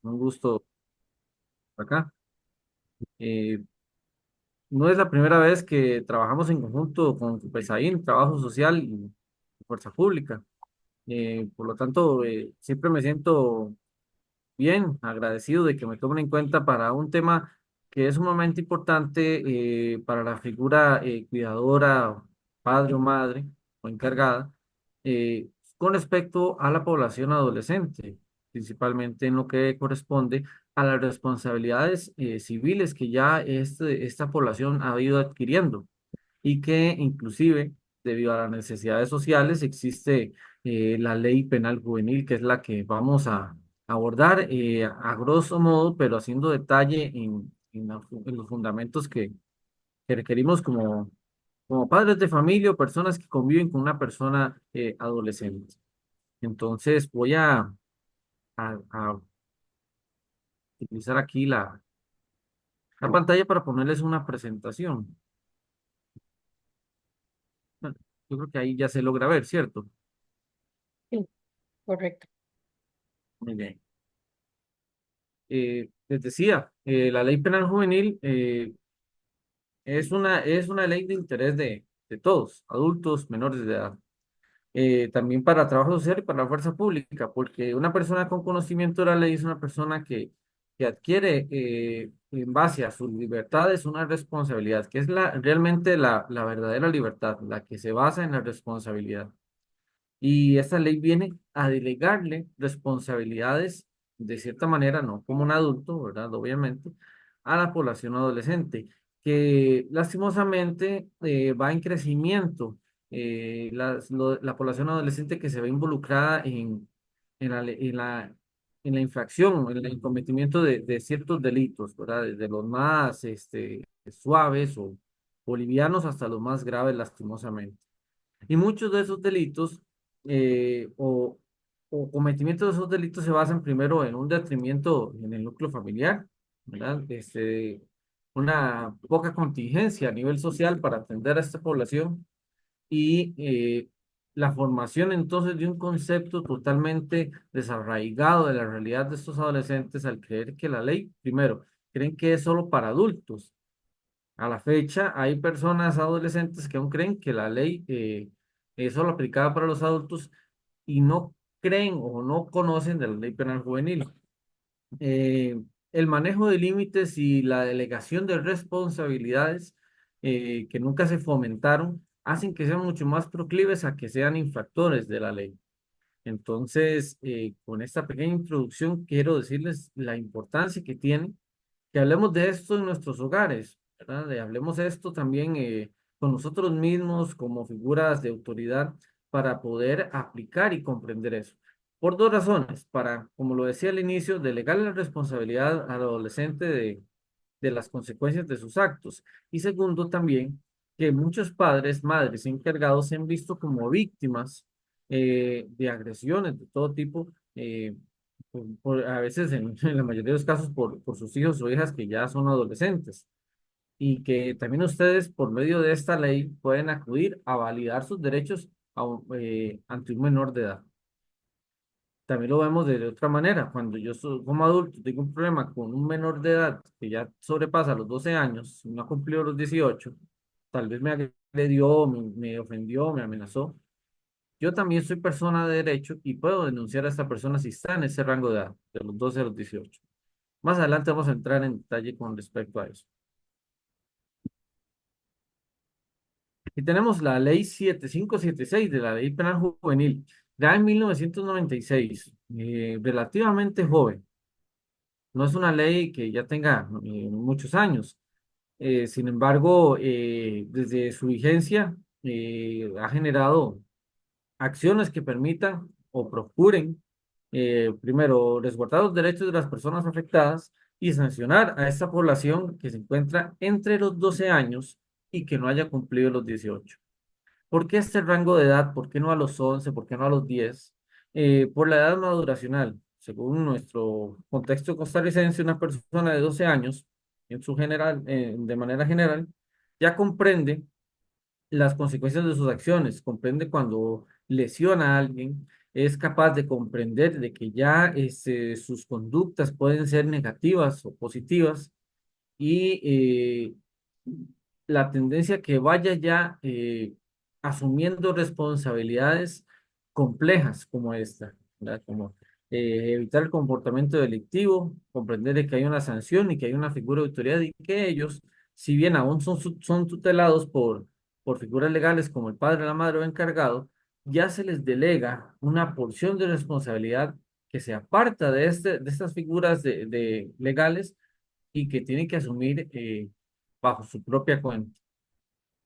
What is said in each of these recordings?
Un gusto acá. Eh, no es la primera vez que trabajamos en conjunto con PESAIN, Trabajo Social y Fuerza Pública. Por lo tanto, siempre me siento bien, agradecido de que me tomen en cuenta para un tema que es sumamente importante para la figura cuidadora, padre o madre o encargada, eh, con respecto a la población adolescente, principalmente en lo que corresponde a las responsabilidades civiles que ya esta población ha ido adquiriendo y que inclusive, debido a las necesidades sociales, existe la ley penal juvenil, que es la que vamos a abordar a grosso modo, pero haciendo detalle en los fundamentos que requerimos como padres de familia o personas que conviven con una persona adolescente. Entonces voy a utilizar aquí la pantalla para ponerles una presentación. Bueno, yo creo que ahí ya se logra ver, ¿cierto? Sí, correcto. Muy bien. Les decía, la ley penal juvenil es una ley de interés de todos, adultos, menores de edad. También para trabajo social y para la fuerza pública, porque una persona con conocimiento de la ley es una persona que adquiere en base a sus libertades una responsabilidad, que es realmente la verdadera libertad, la que se basa en la responsabilidad. Y esta ley viene a delegarle responsabilidades, de cierta manera, no como un adulto, ¿verdad? Obviamente, a la población adolescente, que lastimosamente va en crecimiento. La población adolescente que se ve involucrada en la, le- en la infracción, en el cometimiento de ciertos delitos, ¿verdad? Desde los más suaves o bolivianos hasta los más graves, lastimosamente. Y muchos de esos delitos eh, o, o cometimientos de esos delitos se basan primero en un detrimento en el núcleo familiar, ¿verdad? Una poca contingencia a nivel social para atender a esta población y la formación entonces de un concepto totalmente desarraigado de la realidad de estos adolescentes al creer que la ley, primero, creen que es solo para adultos. A la fecha, hay personas adolescentes que aún creen que la ley es solo aplicada para los adultos y no creen o no conocen de la ley penal juvenil. El manejo de límites y la delegación de responsabilidades que nunca se fomentaron hacen que sean mucho más proclives a que sean infractores de la ley. Entonces, con esta pequeña introducción, quiero decirles la importancia que tiene que hablemos de esto en nuestros hogares, ¿verdad? Hablemos de esto también con nosotros mismos como figuras de autoridad para poder aplicar y comprender eso. Por dos razones, para, como lo decía al inicio, delegar la responsabilidad al adolescente de las consecuencias de sus actos. Y segundo, también que muchos padres, madres encargados se han visto como víctimas de agresiones de todo tipo. A veces en la mayoría de los casos por sus hijos o hijas que ya son adolescentes y que también ustedes por medio de esta ley pueden acudir a validar sus derechos ante un menor de edad. También lo vemos de otra manera. Cuando yo como adulto tengo un problema con un menor de edad que ya sobrepasa los 12 años, no ha cumplido los 18, tal vez me agredió, me ofendió, me amenazó. Yo también soy persona de derecho y puedo denunciar a esta persona si está en ese rango de edad, de los 12 a los 18. Más adelante vamos a entrar en detalle con respecto a eso. Y tenemos la ley 7576 de la ley penal juvenil, ya en 1996, relativamente joven. No es una ley que ya tenga muchos años. Sin embargo, desde su vigencia ha generado acciones que permitan o procuren, primero, resguardar los derechos de las personas afectadas y sancionar a esta población que se encuentra entre los 12 años y que no haya cumplido los 18. ¿Por qué este rango de edad? ¿Por qué no a los 11? ¿Por qué no a los 10? Por la edad maduracional. Según nuestro contexto costarricense, una persona de 12 años, de manera general, ya comprende las consecuencias de sus acciones, comprende cuando lesiona a alguien, es capaz de comprender de que ya sus conductas pueden ser negativas o positivas y la tendencia que vaya ya asumiendo responsabilidades complejas como esta, ¿verdad? Como evitar el comportamiento delictivo, comprender de que hay una sanción y que hay una figura de autoridad y que ellos, si bien aún son tutelados por figuras legales como el padre, la madre o encargado, ya se les delega una porción de responsabilidad que se aparta de estas figuras de legales y que tiene que asumir bajo su propia cuenta.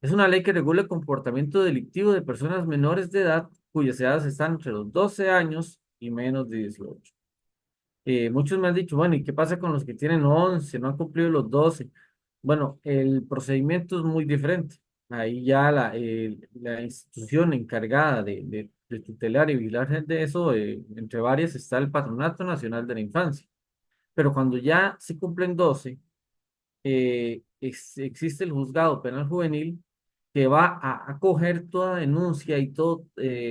Es una ley que regula el comportamiento delictivo de personas menores de edad cuyas edades están entre los 12 años y menos de 18. Muchos me han dicho, bueno, ¿y qué pasa con los que tienen 11, no han cumplido los 12? Bueno, el procedimiento es muy diferente. Ahí ya la institución encargada de tutelar y vigilar de eso, entre varias, está el Patronato Nacional de la Infancia. Pero cuando ya se cumplen 12, existe el juzgado penal juvenil que va a acoger toda denuncia y todo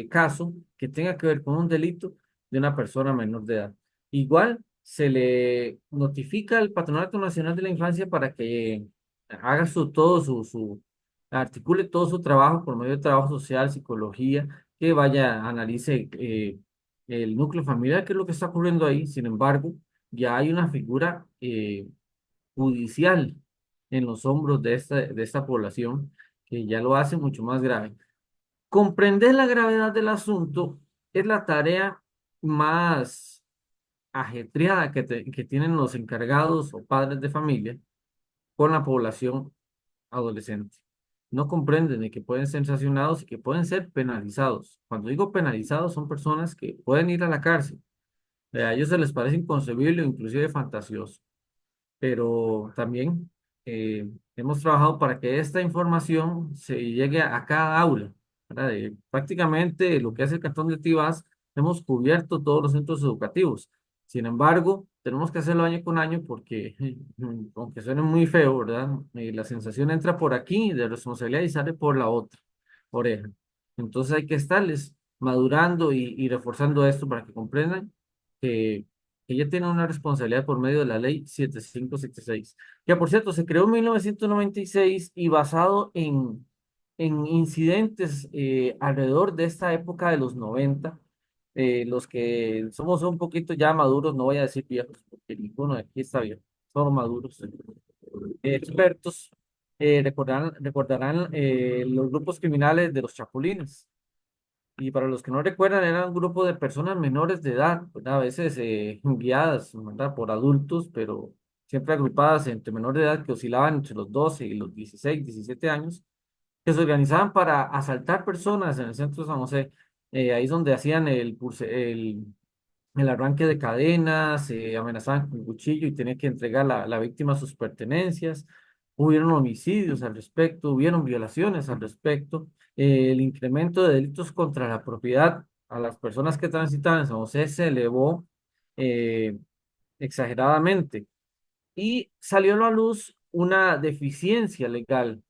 caso que tenga que ver con un delito de una persona menor de edad. Igual se le notifica al Patronato Nacional de la Infancia para que haga articule todo su trabajo por medio de trabajo social, psicología, que vaya, analice el núcleo familiar, qué es lo que está ocurriendo ahí. Sin embargo, ya hay una figura judicial en los hombros de esta población, que ya lo hace mucho más grave. Comprender la gravedad del asunto es la tarea más ajetreada que tienen los encargados o padres de familia con la población adolescente. No comprenden de que pueden ser sancionados y que pueden ser penalizados. Cuando digo penalizados, son personas que pueden ir a la cárcel. A ellos se les parece inconcebible o inclusive fantasioso, pero también hemos trabajado para que esta información se llegue a cada aula, ¿verdad? Prácticamente lo que hace el Cantón de Tibás, hemos cubierto todos los centros educativos. Sin embargo, tenemos que hacerlo año con año porque, aunque suene muy feo, ¿verdad? La sensación entra por aquí de responsabilidad y sale por la otra oreja. Entonces hay que estarles madurando y reforzando esto para que comprendan que ella tiene una responsabilidad por medio de la ley 7576, que por cierto se creó en 1996 y basado en incidentes alrededor de esta época de los 90. Los que somos un poquito ya maduros, no voy a decir viejos, porque ninguno de aquí está viejo, son maduros, expertos, recordarán los grupos criminales de los chapulines. Y para los que no recuerdan, era un grupo de personas menores de edad, ¿verdad? A veces guiadas, ¿verdad? Por adultos, pero siempre agrupadas entre menores de edad que oscilaban entre los 12 y los 16, 17 años, que se organizaban para asaltar personas en el centro de San José. Ahí es donde hacían el arranque de cadenas, se amenazaban con cuchillo y tenía que entregar la víctima sus pertenencias. Hubieron homicidios al respecto, hubieron violaciones al respecto. El incremento de delitos contra la propiedad a las personas que transitaban en San José se elevó eh, exageradamente y salió a la luz una deficiencia legal.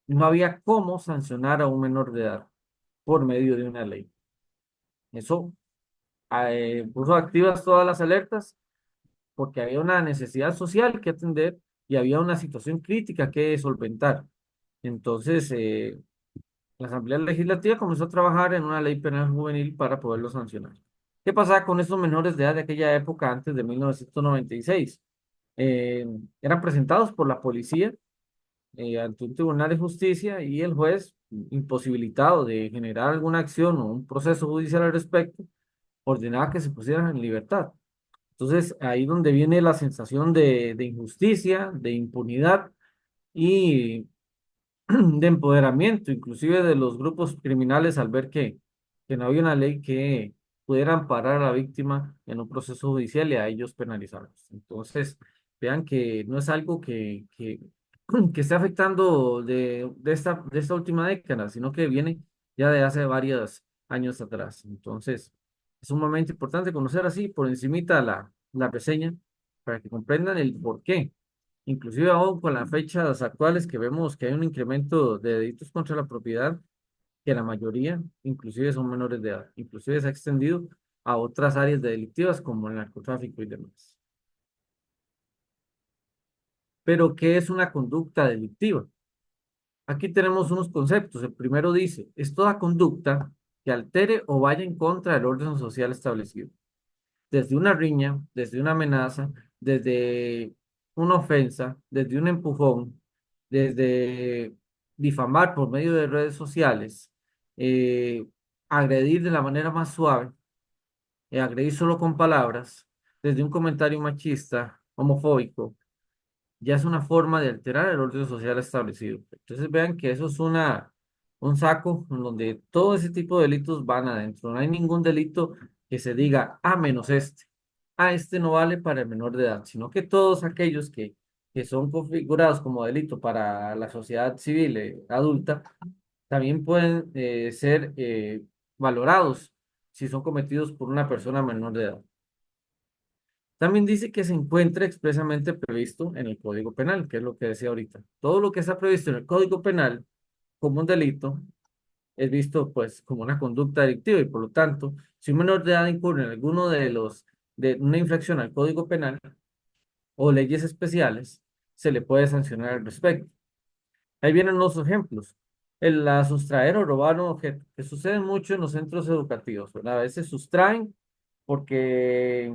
No había cómo sancionar a un menor de edad por medio de una ley. Eso puso activas todas las alertas porque había una necesidad social que atender y había una situación crítica que solventar. Entonces, la Asamblea Legislativa comenzó a trabajar en una ley penal juvenil para poderlo sancionar. ¿Qué pasaba con esos menores de edad de aquella época antes de 1996? Eh, Eran presentados por la policía ante un tribunal de justicia y el juez, imposibilitado de generar alguna acción o un proceso judicial al respecto, ordenaba que se pusieran en libertad. Entonces, ahí donde viene la sensación de injusticia, de impunidad y de empoderamiento, inclusive de los grupos criminales al ver que no había una ley que pudiera amparar a la víctima en un proceso judicial y a ellos penalizarlos. Entonces, vean que no es algo que esté afectando de esta última década, sino que viene ya de hace varios años atrás. Entonces, es un momento importante conocer así por encimita la reseña para que comprendan el por qué. Inclusive aún con las fechas actuales que vemos que hay un incremento de delitos contra la propiedad, que la mayoría inclusive son menores de edad. Inclusive se ha extendido a otras áreas de delictivas como el narcotráfico y demás. Pero, ¿qué es una conducta delictiva? Aquí tenemos unos conceptos. El primero dice, es toda conducta que altere o vaya en contra del orden social establecido. Desde una riña, desde una amenaza, desde una ofensa, desde un empujón, desde difamar por medio de redes sociales, eh, agredir de la manera más suave, agredir solo con palabras, desde un comentario machista, homofóbico, ya es una forma de alterar el orden social establecido. Entonces vean que eso es un saco en donde todo ese tipo de delitos van adentro. No hay ningún delito que se diga, menos este. Este no vale para el menor de edad, sino que todos aquellos que son configurados como delito para la sociedad civil adulta, también pueden ser valorados si son cometidos por una persona menor de edad. También dice que se encuentra expresamente previsto en el Código Penal, que es lo que decía ahorita. Todo lo que está previsto en el Código Penal como un delito es visto pues como una conducta delictiva y por lo tanto, si un menor de edad incurre en alguno de una infracción al Código Penal o leyes especiales, se le puede sancionar al respecto. Ahí vienen los ejemplos. La sustraer o robar un objeto, que sucede mucho en los centros educativos, ¿verdad? A veces sustraen porque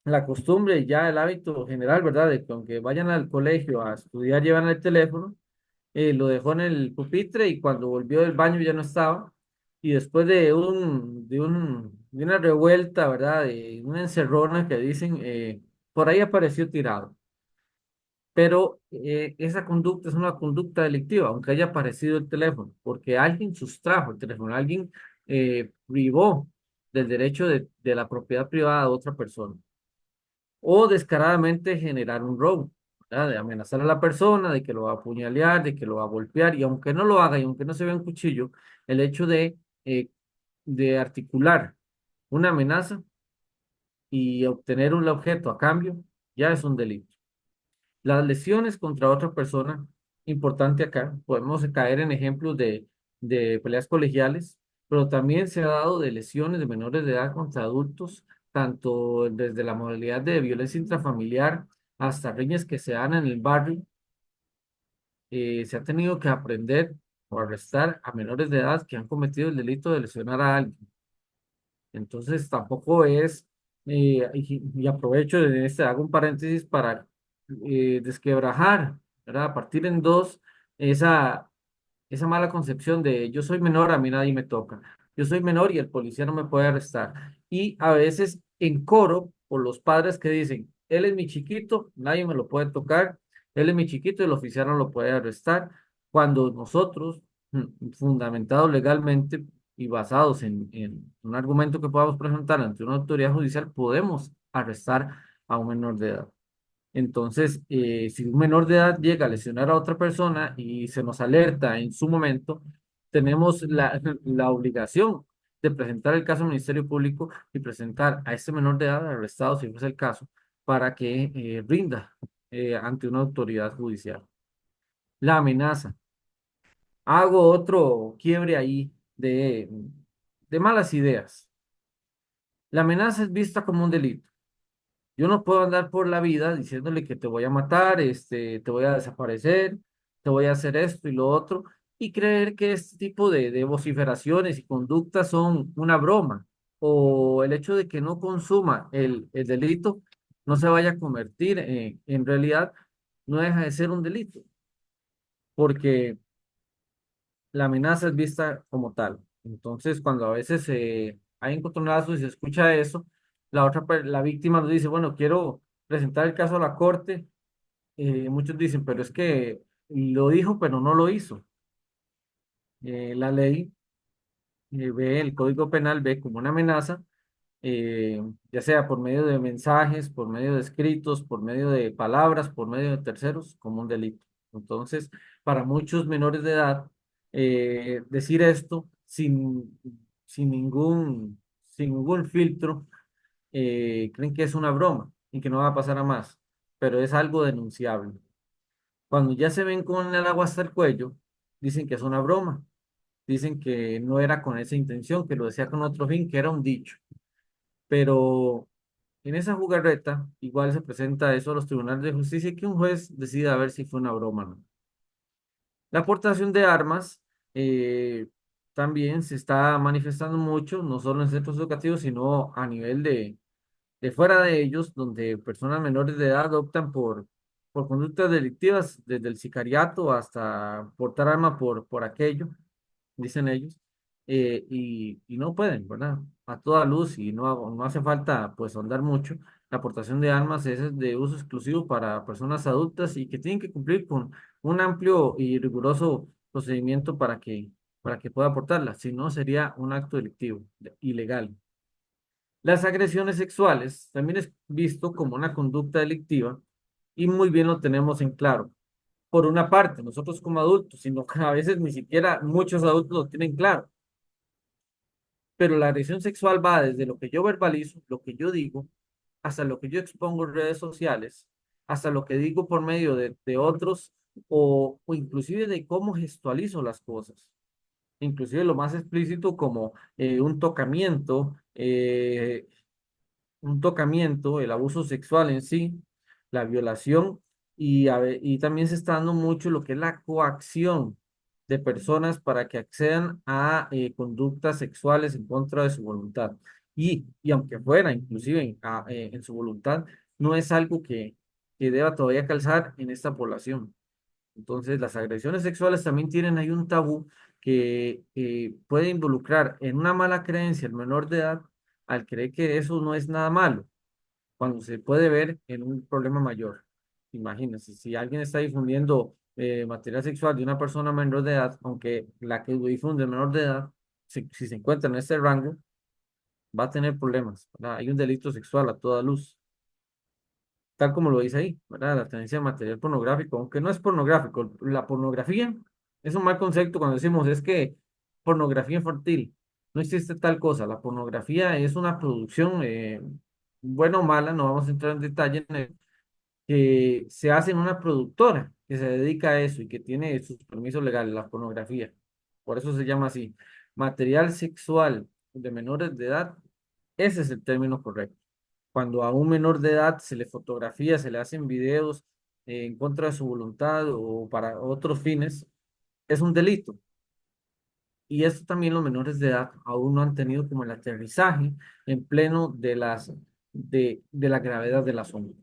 la costumbre y ya el hábito general, ¿verdad? De que aunque vayan al colegio a estudiar, llevan el teléfono, lo dejó en el pupitre y cuando volvió del baño ya no estaba. Y después de una revuelta, ¿verdad? De una encerrona que dicen, por ahí apareció tirado. Pero esa conducta es una conducta delictiva, aunque haya aparecido el teléfono, porque alguien sustrajo el teléfono, alguien privó del derecho de la propiedad privada de otra persona o descaradamente generar un robo, ¿verdad? De amenazar a la persona, de que lo va a apuñalear, de que lo va a golpear, y aunque no lo haga y aunque no se vea un cuchillo, el hecho eh, de articular una amenaza y obtener un objeto a cambio ya es un delito. Las lesiones contra otra persona, importante acá, podemos caer en ejemplos de peleas colegiales, pero también se ha dado de lesiones de menores de edad contra adultos, tanto desde la modalidad de violencia intrafamiliar hasta riñas que se dan en el barrio. Se ha tenido que aprender o arrestar a menores de edad que han cometido el delito de lesionar a alguien. Entonces tampoco es, y aprovecho de este, hago un paréntesis para desquebrajar, ¿verdad? Partir en dos esa, esa mala concepción de yo soy menor, a mí nadie me toca. Yo soy menor y el policía no me puede arrestar. Y a veces en coro, por los padres que dicen, él es mi chiquito, nadie me lo puede tocar, él es mi chiquito y el oficial no lo puede arrestar, cuando nosotros, fundamentados legalmente y basados en un argumento que podamos presentar ante una autoridad judicial, podemos arrestar a un menor de edad. Entonces, si un menor de edad llega a lesionar a otra persona y se nos alerta en su momento, tenemos la obligación de presentar el caso al Ministerio Público y presentar a este menor de edad arrestado, si fuese el caso, para que rinda ante una autoridad judicial. La amenaza. Hago otro quiebre ahí de malas ideas. La amenaza es vista como un delito. Yo no puedo andar por la vida diciéndole que te voy a matar, te voy a desaparecer, te voy a hacer esto y lo otro, y creer que este tipo de vociferaciones y conductas son una broma, o el hecho de que no consuma el delito no se vaya a convertir en realidad, no deja de ser un delito, porque la amenaza es vista como tal. Entonces, cuando a veces hay encontronazos y se escucha eso, la víctima nos dice, bueno, quiero presentar el caso a la corte. Muchos dicen, pero es que lo dijo, pero no lo hizo. La ley ve, el Código Penal ve como una amenaza, eh, ya sea por medio de mensajes, por medio de escritos, por medio de palabras, por medio de terceros, como un delito. Entonces, para muchos menores de edad, decir esto sin sin ningún filtro, creen que es una broma y que no va a pasar a más, pero es algo denunciable. Cuando ya se ven con el agua hasta el cuello, dicen que es una broma. dicen que no era con esa intención, que lo decía con otro fin, que era un dicho. Pero en esa jugarreta, igual se presenta eso a los tribunales de justicia y que un juez decida a ver si fue una broma o no. La aportación de armas también se está manifestando mucho, no solo en centros educativos, sino a nivel de fuera de ellos, donde personas menores de edad optan por conductas delictivas, desde el sicariato hasta portar arma por aquello, dicen ellos, y no pueden, ¿verdad? A toda luz y no hace falta pues ahondar mucho. La aportación de armas es de uso exclusivo para personas adultas y que tienen que cumplir con un amplio y riguroso procedimiento para que pueda aportarla, si no sería un acto delictivo, ilegal. Las agresiones sexuales también es visto como una conducta delictiva y muy bien lo tenemos en claro. Por una parte, nosotros como adultos, sino que a veces ni siquiera muchos adultos lo tienen claro, pero la agresión sexual va desde lo que yo verbalizo, lo que yo digo, hasta lo que yo expongo en redes sociales, hasta lo que digo por medio de otros o inclusive de cómo gestualizo las cosas, inclusive lo más explícito como un tocamiento, el abuso sexual en sí, la violación y también se está dando mucho lo que es la coacción de personas para que accedan a conductas sexuales en contra de su voluntad. Y aunque fuera inclusive en su voluntad, no es algo que deba todavía calzar en esta población. Entonces, las agresiones sexuales también tienen ahí un tabú que puede involucrar en una mala creencia el menor de edad al creer que eso no es nada malo, cuando se puede ver en un problema mayor. Imagínense, si alguien está difundiendo material sexual de una persona menor de edad, aunque la que lo difunde es menor de edad, si se encuentra en este rango, va a tener problemas, ¿verdad? Hay un delito sexual a toda luz tal como lo dice ahí, ¿verdad? La tenencia de material pornográfico, aunque no es pornográfico. La pornografía es un mal concepto cuando decimos es que pornografía infantil, no existe tal cosa. La pornografía es una producción, buena o mala, no vamos a entrar en detalle, que se hace en una productora que se dedica a eso y que tiene sus permisos legales, la pornografía. Por eso se llama así. Material sexual de menores de edad, ese es el término correcto. Cuando a un menor de edad se le fotografía, se le hacen videos en contra de su voluntad o para otros fines, es un delito. Y esto también los menores de edad aún no han tenido como el aterrizaje en pleno de la gravedad del asunto.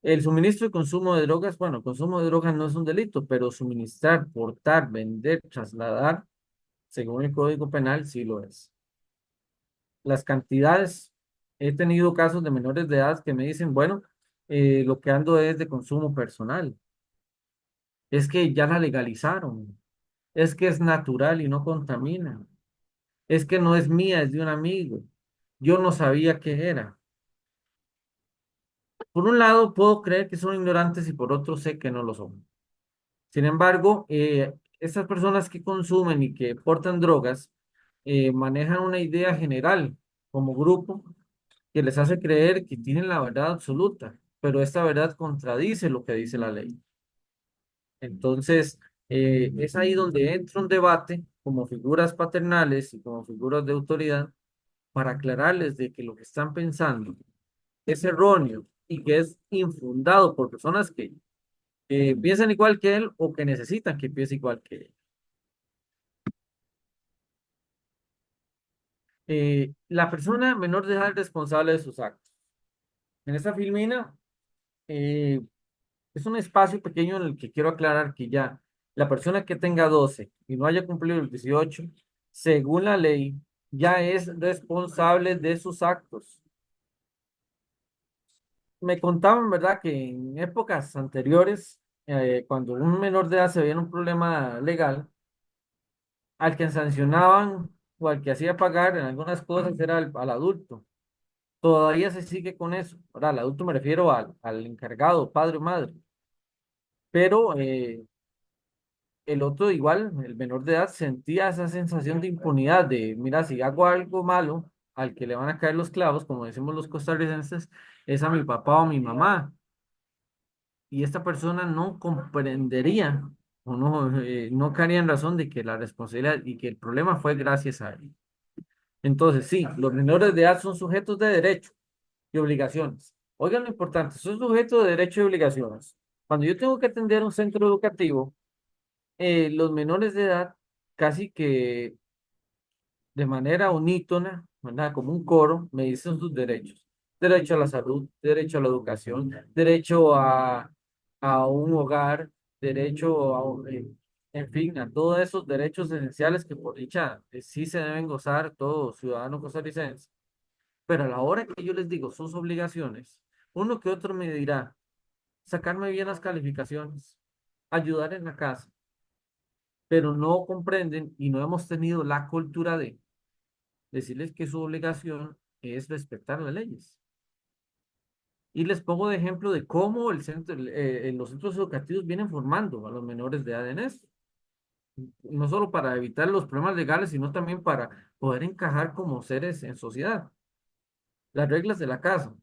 El suministro y consumo de drogas, bueno, el consumo de drogas no es un delito, pero suministrar, portar, vender, trasladar, según el Código Penal, sí lo es. Las cantidades, he tenido casos de menores de edad que me dicen, bueno, lo que ando es de consumo personal, es que ya la legalizaron, es que es natural y no contamina, es que no es mía, es de un amigo, yo no sabía qué era. Por un lado, puedo creer que son ignorantes y por otro sé que no lo son. Sin embargo, estas personas que consumen y que portan drogas manejan una idea general como grupo que les hace creer que tienen la verdad absoluta, pero esta verdad contradice lo que dice la ley. Entonces, es ahí donde entra un debate como figuras paternales y como figuras de autoridad para aclararles de que lo que están pensando es erróneo y que es infundado por personas que piensan igual que él o que necesitan que piense igual que él. La persona menor de edad es responsable de sus actos. En esta filmina, eh, es un espacio pequeño en el que quiero aclarar que ya la persona que tenga 12 y no haya cumplido el 18, según la ley, ya es responsable de sus actos. Me contaban, ¿verdad?, que en épocas anteriores, cuando un menor de edad se veía en un problema legal, al que sancionaban o al que hacía pagar en algunas cosas era al adulto. Todavía se sigue con eso. Ahora, al adulto me refiero al encargado, padre o madre. Pero el otro igual, el menor de edad, sentía esa sensación de impunidad, de, mira, si hago algo malo, al que le van a caer los clavos, como decimos los costarricenses, es a mi papá o mi mamá. Y esta persona no comprendería uno no caería en razón de que la responsabilidad y que el problema fue gracias a él. Entonces, sí, los menores de edad son sujetos de derecho y obligaciones. Oigan lo importante, son sujetos de derecho y obligaciones. Cuando yo tengo que atender un centro educativo, los menores de edad casi que de manera unísona, ¿verdad? Como un coro, me dicen sus derechos. Derecho a la salud, derecho a la educación, derecho a un hogar, derecho a, en fin, a todos esos derechos esenciales que por dicha sí se deben gozar todos ciudadanos costarricenses. Pero a la hora que yo les digo sus obligaciones, uno que otro me dirá, sacarme bien las calificaciones, ayudar en la casa, pero no comprenden y no hemos tenido la cultura de decirles que su obligación es respetar las leyes. Y les pongo de ejemplo de cómo los centros educativos vienen formando a los menores de edad en esto. No solo para evitar los problemas legales, sino también para poder encajar como seres en sociedad. Las reglas de la casa.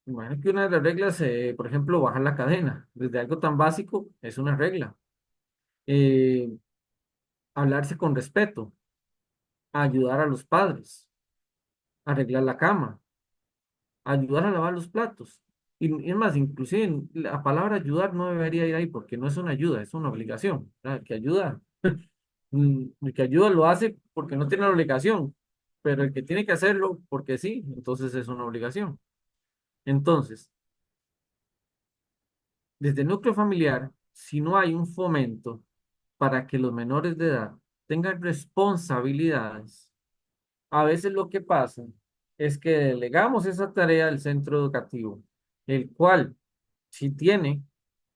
Imagino que una de las reglas, por ejemplo, bajar la cadena. Desde algo tan básico es una regla. Eh, Hablarse con respeto, ayudar a los padres, arreglar la cama, ayudar a lavar los platos. Y es más, inclusive la palabra ayudar no debería ir ahí porque no es una ayuda, es una obligación. ¿Verdad? El que ayuda lo hace porque no tiene la obligación, pero el que tiene que hacerlo porque sí, entonces es una obligación. Entonces, desde el núcleo familiar, si no hay un fomento para que los menores de edad tengan responsabilidades, a veces lo que pasa es que delegamos esa tarea al centro educativo, el cual si tiene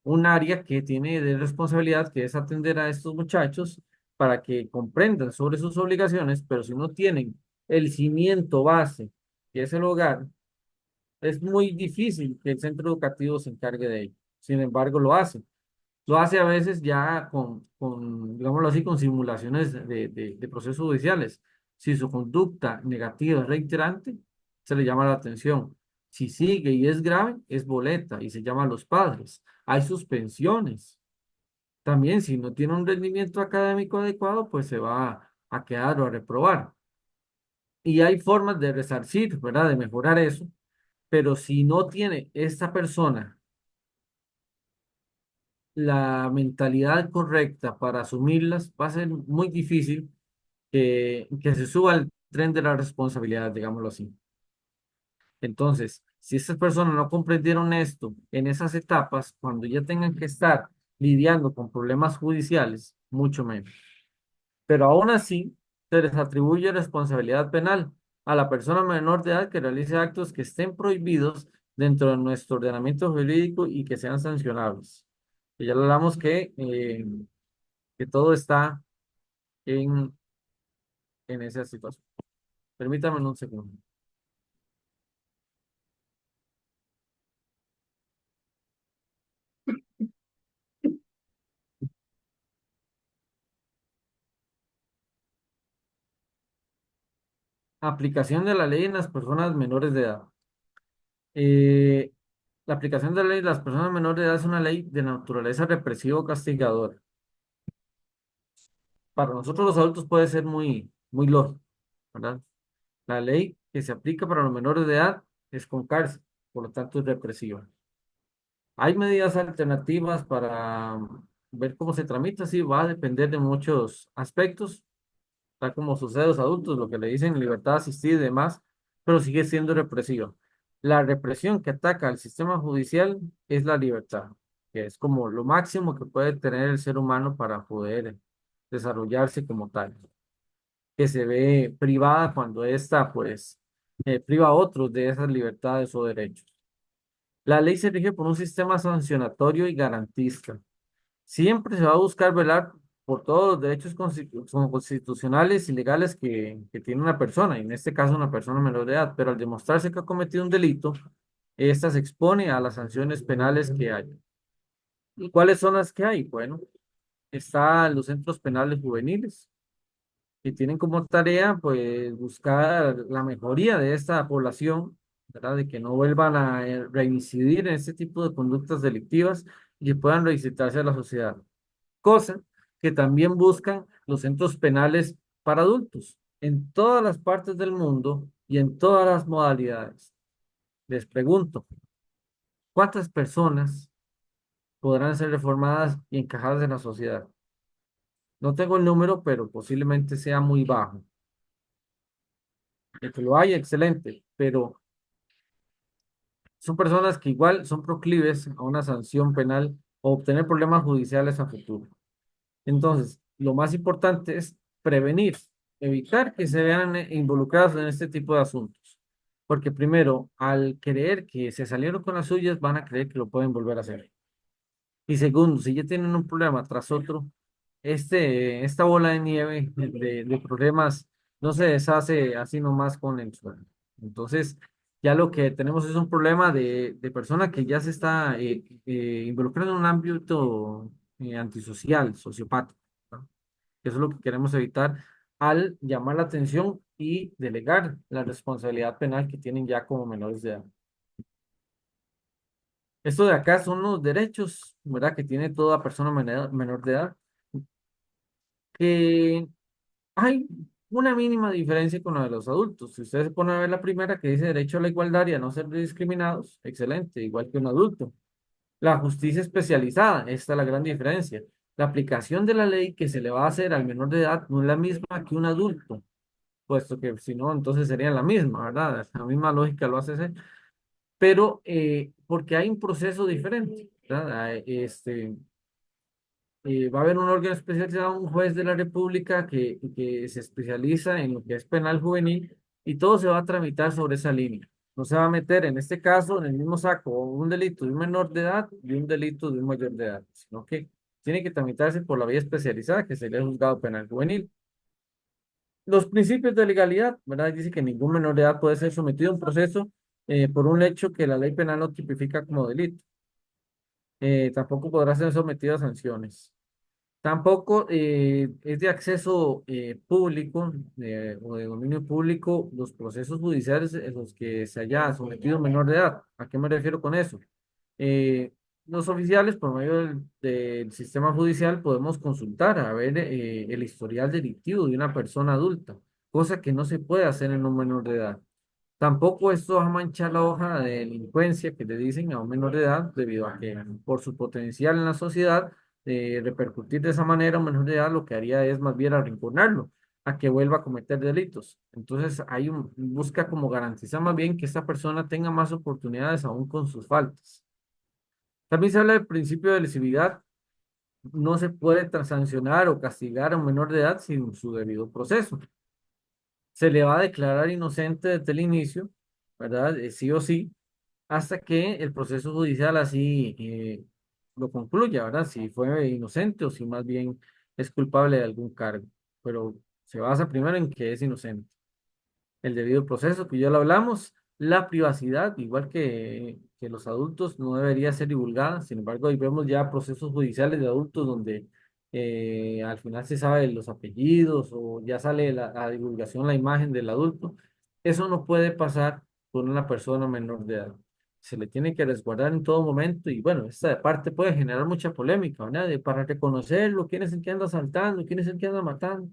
un área que tiene de responsabilidad, que es atender a estos muchachos para que comprendan sobre sus obligaciones, pero si no tienen el cimiento base, que es el hogar, es muy difícil que el centro educativo se encargue de ello. Sin embargo, lo hace. Lo hace a veces ya digámoslo así, con simulaciones de procesos judiciales. Si su conducta negativa es reiterante, se le llama la atención. Si sigue y es grave, es boleta y se llama a los padres. Hay suspensiones. También, si no tiene un rendimiento académico adecuado, pues se va a quedar o a reprobar. Y hay formas de resarcir, ¿verdad? De mejorar eso. Pero si no tiene esta persona la mentalidad correcta para asumirlas, va a ser muy difícil que se suba al tren de la responsabilidad, digámoslo así. Entonces, si estas personas no comprendieron esto en esas etapas, cuando ya tengan que estar lidiando con problemas judiciales, mucho menos. Pero aún así, se les atribuye responsabilidad penal a la persona menor de edad que realice actos que estén prohibidos dentro de nuestro ordenamiento jurídico y que sean sancionables. Y ya hablamos que todo está en, en esa situación. Permítame un segundo. Aplicación de la ley en las personas menores de edad. Eh, la aplicación de la ley en las personas menores de edad es una ley de naturaleza represiva o castigadora. Para nosotros los adultos puede ser muy lógico, ¿verdad? La ley que se aplica para los menores de edad es con cárcel, por lo tanto es represiva. Hay medidas alternativas para ver cómo se tramita, sí, va a depender de muchos aspectos, tal como sucede a los adultos, lo que le dicen libertad asistida y demás, pero sigue siendo represiva. La represión que ataca al sistema judicial es la libertad, que es como lo máximo que puede tener el ser humano para poder desarrollarse como tal, que se ve privada cuando ésta, pues, priva a otros de esas libertades o derechos. La ley se rige por un sistema sancionatorio y garantista. Siempre se va a buscar velar por todos los derechos constitucionales y legales que tiene una persona, y en este caso una persona menor de edad, pero al demostrarse que ha cometido un delito, ésta se expone a las sanciones penales que hay. ¿Y cuáles son las que hay? Bueno, están los centros penales juveniles, que tienen como tarea, pues, buscar la mejoría de esta población, ¿verdad? De que no vuelvan a reincidir en este tipo de conductas delictivas y que puedan reinsertarse a la sociedad. cosa que también buscan los centros penales para adultos en todas las partes del mundo y en todas las modalidades. Les pregunto, ¿cuántas personas podrán ser reformadas y encajadas en la sociedad? No tengo el número, pero posiblemente sea muy bajo. El que lo haya, excelente, pero son personas que igual son proclives a una sanción penal o obtener problemas judiciales a futuro. Entonces, lo más importante es prevenir, evitar que se vean involucrados en este tipo de asuntos. Porque primero, al creer que se salieron con las suyas, van a creer que lo pueden volver a hacer. Y segundo, si ya tienen un problema tras otro, esta bola de nieve de problemas no se deshace así nomás con el suelo. Entonces, ya lo que tenemos es un problema de persona que ya se está involucrando en un ámbito antisocial, sociopático, ¿no? Eso es lo que queremos evitar al llamar la atención y delegar la responsabilidad penal que tienen ya como menores de edad. Esto de acá son los derechos, ¿verdad? Que tiene toda persona menor de edad, que hay una mínima diferencia con la de los adultos. Si ustedes se ponen a ver la primera que dice derecho a la igualdad y a no ser discriminados, excelente, igual que un adulto. La justicia especializada, esta es la gran diferencia. La aplicación de la ley que se le va a hacer al menor de edad no es la misma que un adulto, puesto que si no, entonces serían la misma, ¿verdad? La misma lógica lo hace ser, pero porque hay un proceso diferente, ¿verdad? Va a haber un órgano especializado, un juez de la República que se especializa en lo que es penal juvenil y todo se va a tramitar sobre esa línea. No se va a meter en este caso en el mismo saco un delito de un menor de edad y un delito de un mayor de edad, sino que tiene que tramitarse por la vía especializada que sería el juzgado penal juvenil. Los principios de legalidad, ¿verdad? Dice que ningún menor de edad puede ser sometido a un proceso por un hecho que la ley penal no tipifica como delito. Tampoco podrá ser sometido a sanciones. Tampoco es de acceso público o de dominio público los procesos judiciales en los que se haya sometido un menor de edad. ¿A qué me refiero con eso? Eh, los oficiales, por medio del sistema judicial, podemos consultar a ver el historial delictivo de una persona adulta, cosa que no se puede hacer en un menor de edad. Tampoco esto va a manchar la hoja de delincuencia que le dicen a un menor de edad, debido a que por su potencial en la sociedad, repercutir de esa manera a un menor de edad lo que haría es más bien arrinconarlo, a que vuelva a cometer delitos. Entonces, busca como garantizar más bien que esta persona tenga más oportunidades aún con sus faltas. También se habla del principio de lesividad. No se puede sancionar o castigar a un menor de edad sin su debido proceso. Se le va a declarar inocente desde el inicio, ¿verdad? Sí o sí, hasta que el proceso judicial así lo concluya, ¿verdad? Si fue inocente o si más bien es culpable de algún cargo. Pero se basa primero en que es inocente. El debido proceso, que ya lo hablamos, la privacidad, igual que los adultos, no debería ser divulgada. Sin embargo, ahí vemos ya procesos judiciales de adultos donde al final se sabe los apellidos o ya sale la divulgación, la imagen del adulto. Eso no puede pasar con una persona menor de edad. Se le tiene que resguardar en todo momento y bueno, esta parte puede generar mucha polémica, ¿verdad? Para reconocerlo, quién es el que anda asaltando, quién es el que anda matando.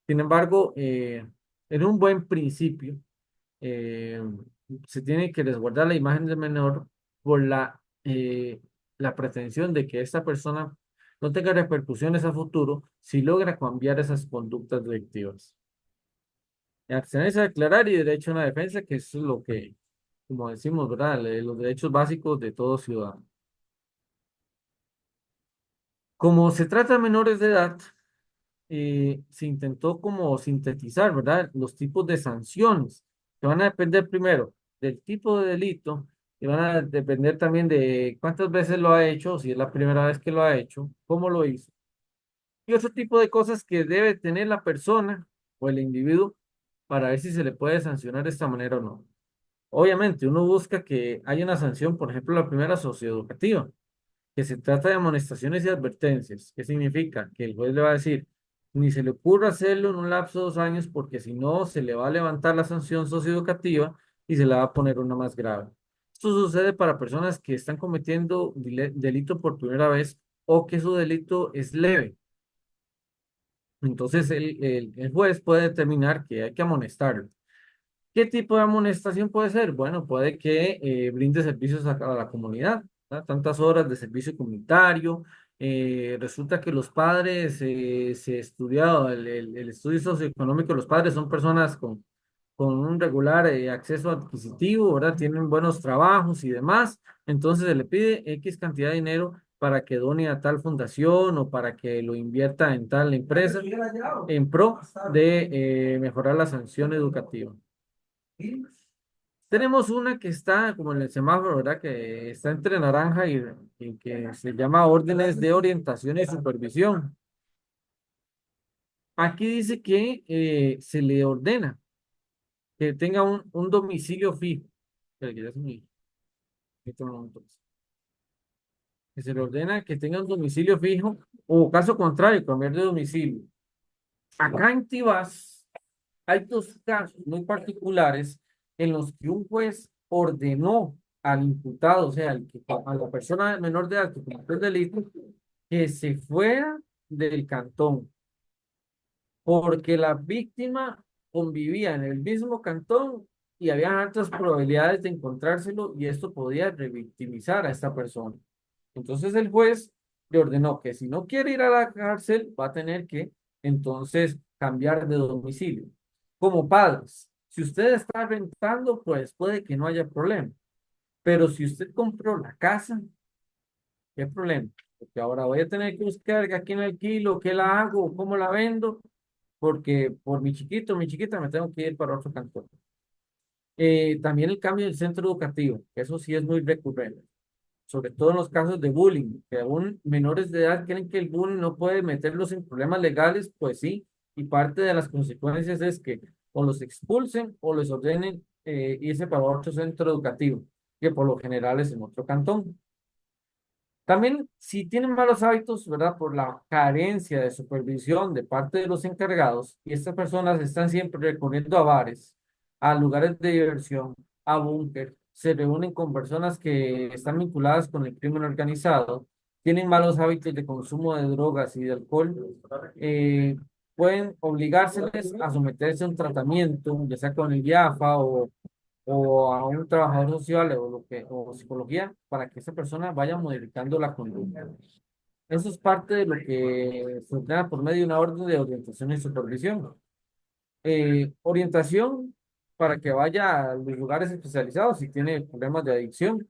Sin embargo, en un buen principio, eh, se tiene que resguardar la imagen del menor por la pretensión de que esta persona no tenga repercusiones a futuro si logra cambiar esas conductas delictivas. Abstenerse a declarar y derecho a una defensa, que es lo que, como decimos, ¿verdad? Los derechos básicos de todo ciudadano. Como se trata de menores de edad, se intentó como sintetizar, ¿verdad? Los tipos de sanciones que van a depender primero del tipo de delito y van a depender también de cuántas veces lo ha hecho, si es la primera vez que lo ha hecho, cómo lo hizo y otro tipo de cosas que debe tener la persona o el individuo para ver si se le puede sancionar de esta manera o no. Obviamente, uno busca que haya una sanción, por ejemplo, la primera socioeducativa, que se trata de amonestaciones y advertencias. ¿Qué significa? Que el juez le va a decir, ni se le ocurra hacerlo en un lapso de 2 años porque si no se le va a levantar la sanción socioeducativa y se le va a poner una más grave. Esto sucede para personas que están cometiendo delito por primera vez o que su delito es leve. Entonces el juez puede determinar que hay que amonestarlo. ¿Qué tipo de amonestación puede ser? Bueno, puede que brinde servicios a la comunidad, ¿verdad? Tantas horas de servicio comunitario. Resulta que los padres, se estudiado el estudio socioeconómico, los padres son personas con un regular acceso adquisitivo, ¿verdad? Tienen buenos trabajos y demás. Entonces se le pide X cantidad de dinero para que done a tal fundación o para que lo invierta en tal empresa en pro de mejorar la sanción educativa. Tenemos una que está como en el semáforo, ¿verdad? Que está entre naranja y que se llama órdenes de orientación y supervisión. Aquí dice que se le ordena que tenga un domicilio fijo. Espera, que ya se me- este momento, pues. Que se le ordena que tenga un domicilio fijo o caso contrario, cambiar de domicilio. Acá en Tibás hay dos casos muy particulares en los que un juez ordenó al imputado, o sea, a la persona menor de edad que cometió el delito, que se fuera del cantón, porque la víctima convivía en el mismo cantón y había altas probabilidades de encontrárselo y esto podía revictimizar a esta persona. Entonces el juez le ordenó que si no quiere ir a la cárcel, va a tener que entonces cambiar de domicilio. Como padres, si usted está rentando, pues puede que no haya problema. Pero si usted compró la casa, ¿qué problema? Porque ahora voy a tener que buscar a quién la alquilo, qué la hago, cómo la vendo, porque por mi chiquito, mi chiquita, me tengo que ir para otro cantón. También el cambio del centro educativo, que eso sí es muy recurrente, sobre todo en los casos de bullying, que aún menores de edad creen que el bullying no puede meterlos en problemas legales, pues sí, y parte de las consecuencias es que o los expulsen o les ordenen irse para otro centro educativo, que por lo general es en otro cantón. También, si tienen malos hábitos, ¿verdad? Por la carencia de supervisión de parte de los encargados, y estas personas están siempre recurriendo a bares, a lugares de diversión, a búnker, se reúnen con personas que están vinculadas con el crimen organizado, tienen malos hábitos de consumo de drogas y de alcohol, pueden obligárseles a someterse a un tratamiento, ya sea con el IAFA o a un trabajador social o psicología para que esa persona vaya modificando la conducta. Eso es parte de lo que se ordena por medio de una orden de orientación y supervisión. Orientación para que vaya a los lugares especializados si tiene problemas de adicción,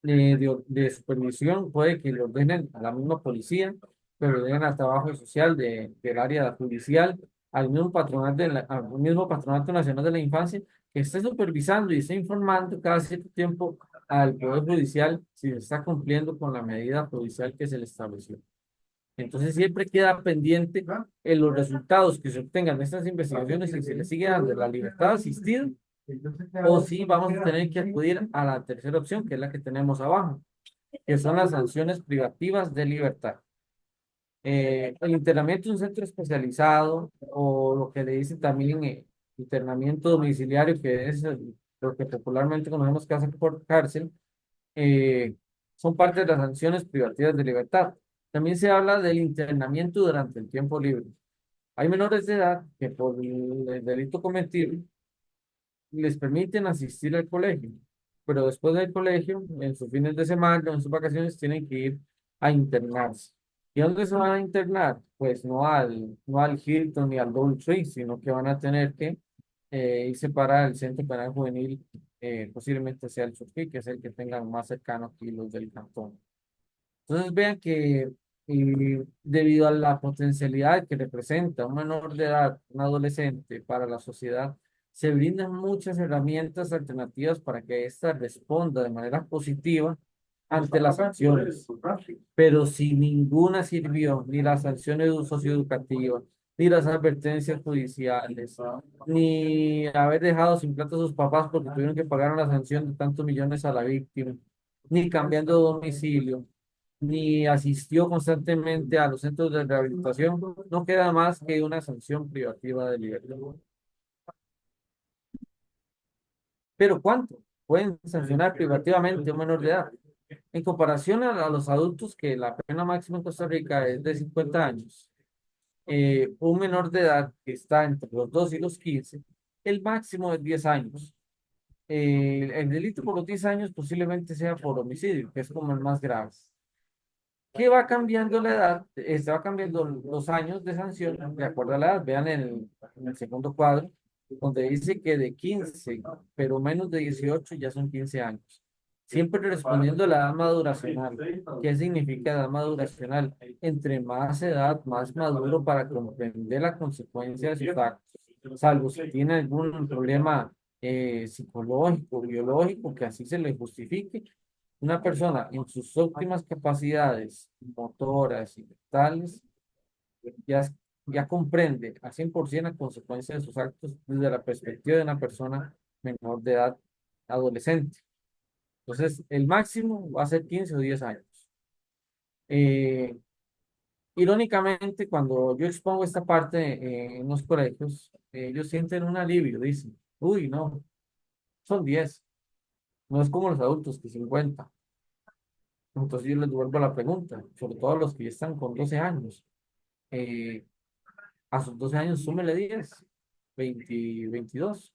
de supervisión, puede que le ordenen a la misma policía, pero le ordenen al trabajo social del área judicial, al mismo al mismo Patronato Nacional de la Infancia, que esté supervisando y esté informando cada cierto tiempo al Poder Judicial si se está cumpliendo con la medida judicial que se le estableció. Entonces siempre queda pendiente en los resultados que se obtengan de estas investigaciones y se le sigue dando la libertad asistida o si vamos a tener que acudir a la tercera opción, que es la que tenemos abajo, que son las sanciones privativas de libertad. El internamiento en un centro especializado o lo que le dicen también internamiento domiciliario, que es lo que popularmente conocemos casa por cárcel, eh, son parte de las sanciones privativas de libertad. También se habla del internamiento durante el tiempo libre. Hay menores de edad que por el delito cometido les permiten asistir al colegio, pero después del colegio, en sus fines de semana, en sus vacaciones, tienen que ir a internarse. ¿Y dónde se van a internar? Pues no al Hilton ni al Dolce Tree, sino que van a tener que irse para el Centro Penal Juvenil, posiblemente sea el Chorquí, que es el que tengan más cercano aquí los del cantón. Entonces vean que debido a la potencialidad que representa un menor de edad, un adolescente para la sociedad, se brindan muchas herramientas alternativas para que ésta responda de manera positiva ante las sanciones. Pero si ninguna sirvió, ni las sanciones socioeducativas, ni las advertencias judiciales, ni haber dejado sin plata a sus papás porque tuvieron que pagar una sanción de tantos millones a la víctima, ni cambiando de domicilio, ni asistió constantemente a los centros de rehabilitación, no queda más que una sanción privativa de libertad. Pero ¿cuánto pueden sancionar privativamente a un menor de edad? En comparación a los adultos, que la pena máxima en Costa Rica es de 50 años, un menor de edad que está entre los 2 y los 15, el máximo es 10 años. El delito por los 10 años posiblemente sea por homicidio, que es como el más grave. ¿Qué va cambiando la edad? Se va cambiando los años de sanción de acuerdo a la edad. Vean en el segundo cuadro, donde dice que de 15 pero menos de 18 ya son 15 años. Siempre respondiendo a la edad maduracional. ¿Qué significa edad maduracional? Entre más edad, más maduro para comprender la consecuencia de sus actos. Salvo si tiene algún problema psicológico, biológico, que así se le justifique, una persona en sus óptimas capacidades motoras y mentales ya, ya comprende a 100% la consecuencia de sus actos desde la perspectiva de una persona menor de edad, adolescente. Entonces, el máximo va a ser 15 o 10 años. Eh, Irónicamente, cuando yo expongo esta parte en los colegios, ellos sienten un alivio, dicen, uy, no, son 10, no es como los adultos que 50. Entonces yo les devuelvo la pregunta, sobre todo a los que ya están con 12 años. Eh, a sus 12 años súmele 10, 20, 22.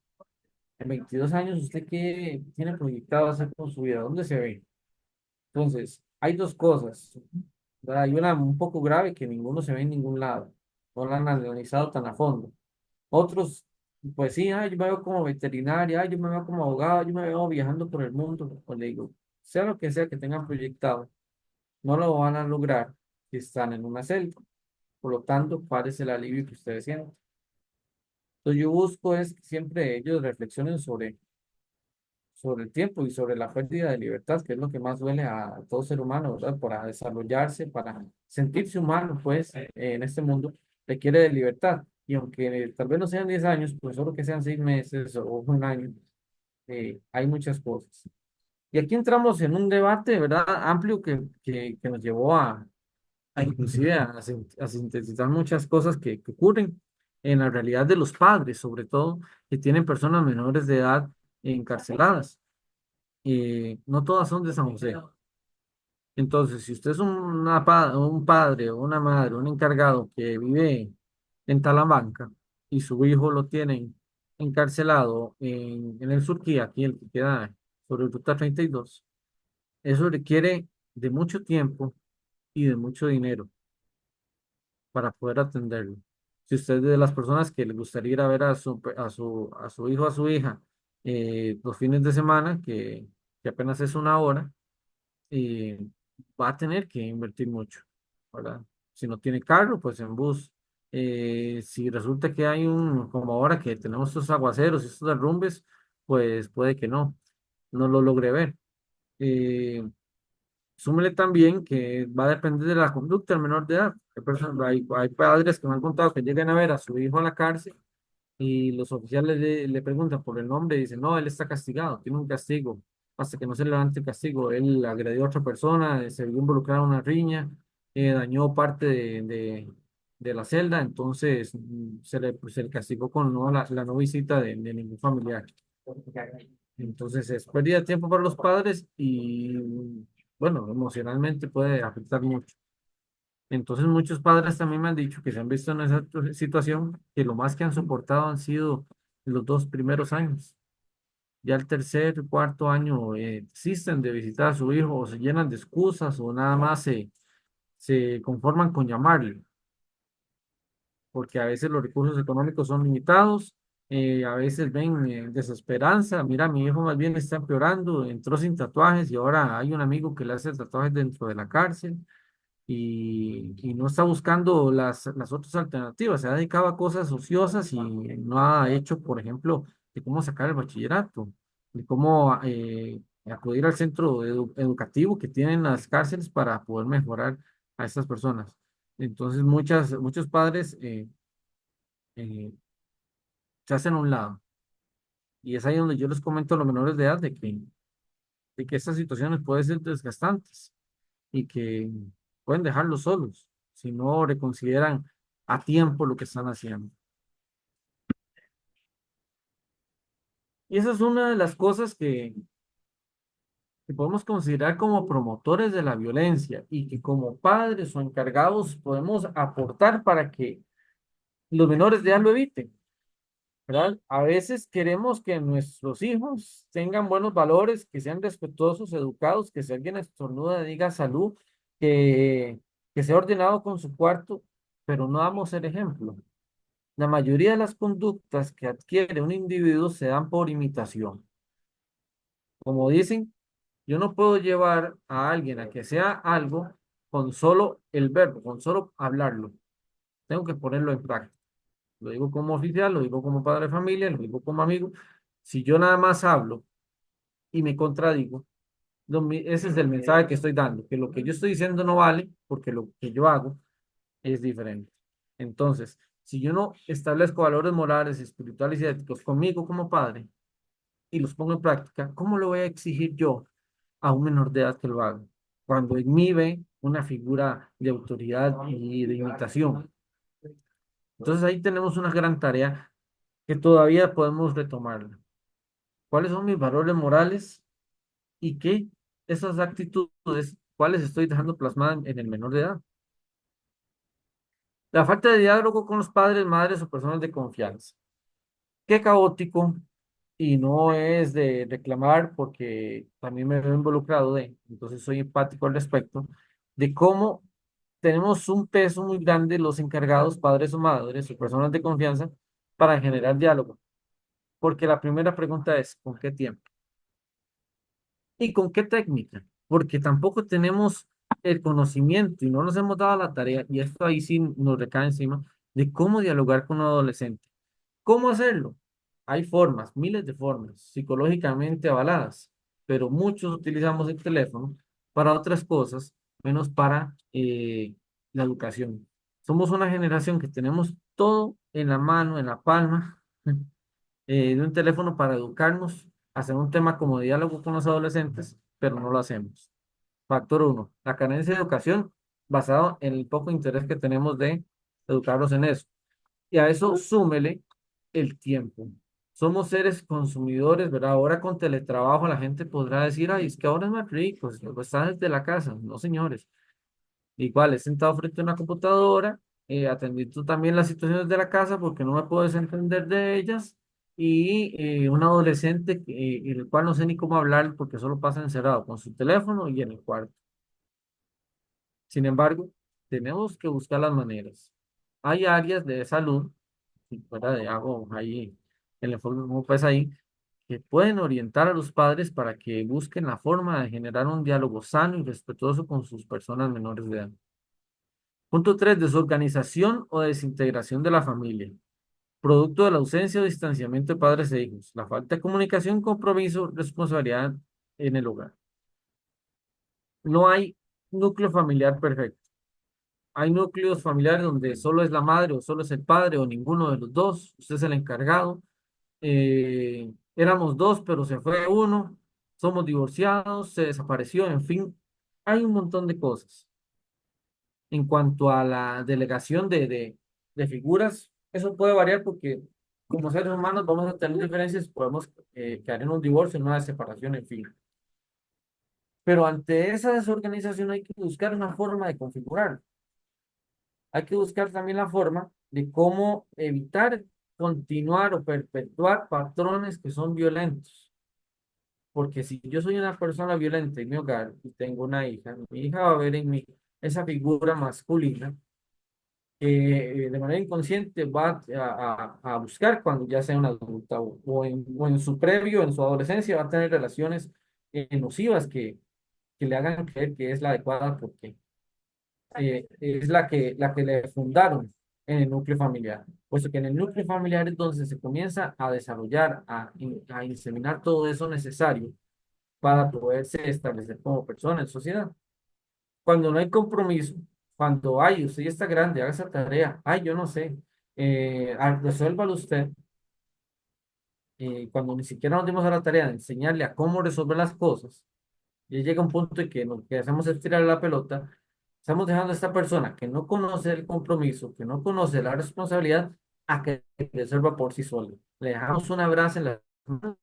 En 22 años, ¿usted qué tiene proyectado hacer con su vida? ¿Dónde se ve? Entonces, hay dos cosas, ¿verdad? Hay una un poco grave que ninguno se ve en ningún lado. No la han analizado tan a fondo. Otros, pues sí, yo me veo como veterinaria, yo me veo como abogado, yo me veo viajando por el mundo. Pues le digo, sea lo que sea que tengan proyectado, no lo van a lograr si están en una celda. Por lo tanto, ¿cuál es el alivio que ustedes sienten? Entonces, yo busco es que siempre ellos reflexionen sobre el tiempo y sobre la pérdida de libertad, que es lo que más duele a todo ser humano, ¿verdad? Para desarrollarse, para sentirse humano, pues, en este mundo, requiere de libertad. Y aunque tal vez no sean 10 años, pues solo que sean 6 meses o un año, hay muchas cosas. Y aquí entramos en un debate, ¿verdad? Amplio que nos llevó a inclusive a sintetizar muchas cosas que ocurren en la realidad de los padres, sobre todo, que tienen personas menores de edad encarceladas. No todas son de San José. Entonces, si usted es un padre o una madre, un encargado que vive en Talamanca y su hijo lo tienen encarcelado en el Surquía, aquí el que queda sobre Ruta 32, eso requiere de mucho tiempo y de mucho dinero para poder atenderlo. Si usted es de las personas que le gustaría ir a ver a su hijo, a su hija, los fines de semana, que apenas es una hora, eh, va a tener que invertir mucho, ¿verdad? Si no tiene carro, pues en bus. Si resulta que hay como ahora que tenemos estos aguaceros y estos derrumbes, pues puede que no lo logre ver. Eh, Súmele también que va a depender de la conducta del menor de edad. Hay padres que me han contado que llegan a ver a su hijo a la cárcel y los oficiales le preguntan por el nombre y dicen, no, él está castigado, tiene un castigo. Hasta que no se levante el castigo, él agredió a otra persona, se vio involucrado en una riña, dañó parte de la celda, entonces se le castigó con la no visita de ningún familiar. Entonces es pérdida de tiempo para los padres y, bueno, emocionalmente puede afectar mucho. Entonces muchos padres también me han dicho que se han visto en esa situación, que lo más que han soportado han sido los 2 primeros años. Ya el tercer, cuarto año desisten de visitar a su hijo o se llenan de excusas o nada más se conforman con llamarle, porque a veces los recursos económicos son limitados, a veces ven desesperanza, mira, mi hijo más bien está empeorando, entró sin tatuajes y ahora hay un amigo que le hace tatuajes dentro de la cárcel y no está buscando las otras alternativas, se ha dedicado a cosas ociosas y no ha hecho, por ejemplo, de cómo sacar el bachillerato, de cómo acudir al centro educativo que tienen las cárceles para poder mejorar a estas personas. Entonces, muchos padres eh, se hacen a un lado y es ahí donde yo les comento a los menores de edad de que estas situaciones pueden ser desgastantes y que pueden dejarlos solos si no reconsideran a tiempo lo que están haciendo. Y esa es una de las cosas que podemos considerar como promotores de la violencia y que como padres o encargados podemos aportar para que los menores de edad lo eviten, ¿verdad? A veces queremos que nuestros hijos tengan buenos valores, que sean respetuosos, educados, que si alguien estornuda diga salud, que, que sea ordenado con su cuarto, pero no damos el ejemplo. La mayoría de las conductas que adquiere un individuo se dan por imitación. Como dicen, yo no puedo llevar a alguien a que sea algo con solo el verbo, con solo hablarlo. Tengo que ponerlo en práctica. Lo digo como oficial, lo digo como padre de familia, lo digo como amigo. Si yo nada más hablo y me contradigo, ese es el mensaje que estoy dando, que lo que yo estoy diciendo no vale porque lo que yo hago es diferente. Entonces, si yo no establezco valores morales, espirituales y éticos conmigo como padre y los pongo en práctica, ¿cómo lo voy a exigir yo a un menor de edad que lo haga? Cuando en mí ve una figura de autoridad y de imitación. Entonces ahí tenemos una gran tarea que todavía podemos retomarla. ¿Cuáles son mis valores morales y qué esas actitudes, cuáles estoy dejando plasmadas en el menor de edad? La falta de diálogo con los padres, madres o personas de confianza. Qué caótico y no es de reclamar porque también me veo involucrado entonces soy empático al respecto, de cómo tenemos un peso muy grande los encargados, padres o madres o personas de confianza, para generar diálogo. Porque la primera pregunta es, ¿con qué tiempo? ¿Y con qué técnica? Porque tampoco tenemos el conocimiento y no nos hemos dado la tarea, y esto ahí sí nos recae encima, de cómo dialogar con un adolescente. ¿Cómo hacerlo? Hay formas, miles de formas, psicológicamente avaladas, pero muchos utilizamos el teléfono para otras cosas, menos para la educación. Somos una generación que tenemos todo en la mano, en la palma, de un teléfono para educarnos, hacer un tema como diálogo con los adolescentes, pero no lo hacemos. Factor uno, la carencia de educación basado en el poco interés que tenemos de educarlos en eso. Y a eso súmele el tiempo. Somos seres consumidores, ¿verdad? Ahora con teletrabajo la gente podrá decir, ay, es que ahora es más rico, está desde la casa. No, señores. Igual, he sentado frente a una computadora, atendiendo también las situaciones de la casa porque no me puedo desentender de ellas. Y un adolescente el cual no sé ni cómo hablar porque solo pasa encerrado con su teléfono y en el cuarto. Sin embargo, tenemos que buscar las maneras. Hay áreas de salud, y fuera de hago ahí el enfoque como pues ahí, que pueden orientar a los padres para que busquen la forma de generar un diálogo sano y respetuoso con sus personas menores de edad. Punto 3, desorganización o desintegración de la familia, producto de la ausencia o distanciamiento de padres e hijos, la falta de comunicación, compromiso, responsabilidad en el hogar. No hay núcleo familiar perfecto. Hay núcleos familiares donde solo es la madre o solo es el padre o ninguno de los dos. Usted es el encargado. Éramos dos, pero se fue uno. Somos divorciados, se desapareció, en fin. Hay un montón de cosas. En cuanto a la delegación de figuras, eso puede variar porque como seres humanos vamos a tener diferencias, podemos caer en un divorcio, en una separación, en fin. Pero ante esa desorganización hay que buscar una forma de configurar. Hay que buscar también la forma de cómo evitar continuar o perpetuar patrones que son violentos. Porque si yo soy una persona violenta en mi hogar y tengo una hija, mi hija va a ver en mí esa figura masculina que de manera inconsciente va a buscar cuando ya sea una adulta o en su previo, en su adolescencia, va a tener relaciones nocivas que le hagan creer que es la adecuada porque es la que le fundaron en el núcleo familiar. Puesto que en el núcleo familiar es donde se comienza a desarrollar, a inseminar todo eso necesario para poderse establecer como persona en sociedad. Cuando no hay compromiso, cuando hay, usted ya está grande, haga esa tarea, ay, yo no sé, resuélvalo usted. Cuando ni siquiera nos dimos a la tarea de enseñarle a cómo resolver las cosas, ya llega un punto en que lo que hacemos es tirar la pelota. Estamos dejando a esta persona que no conoce el compromiso, que no conoce la responsabilidad, a que resuelva por sí sola. Le dejamos una brasa en las manos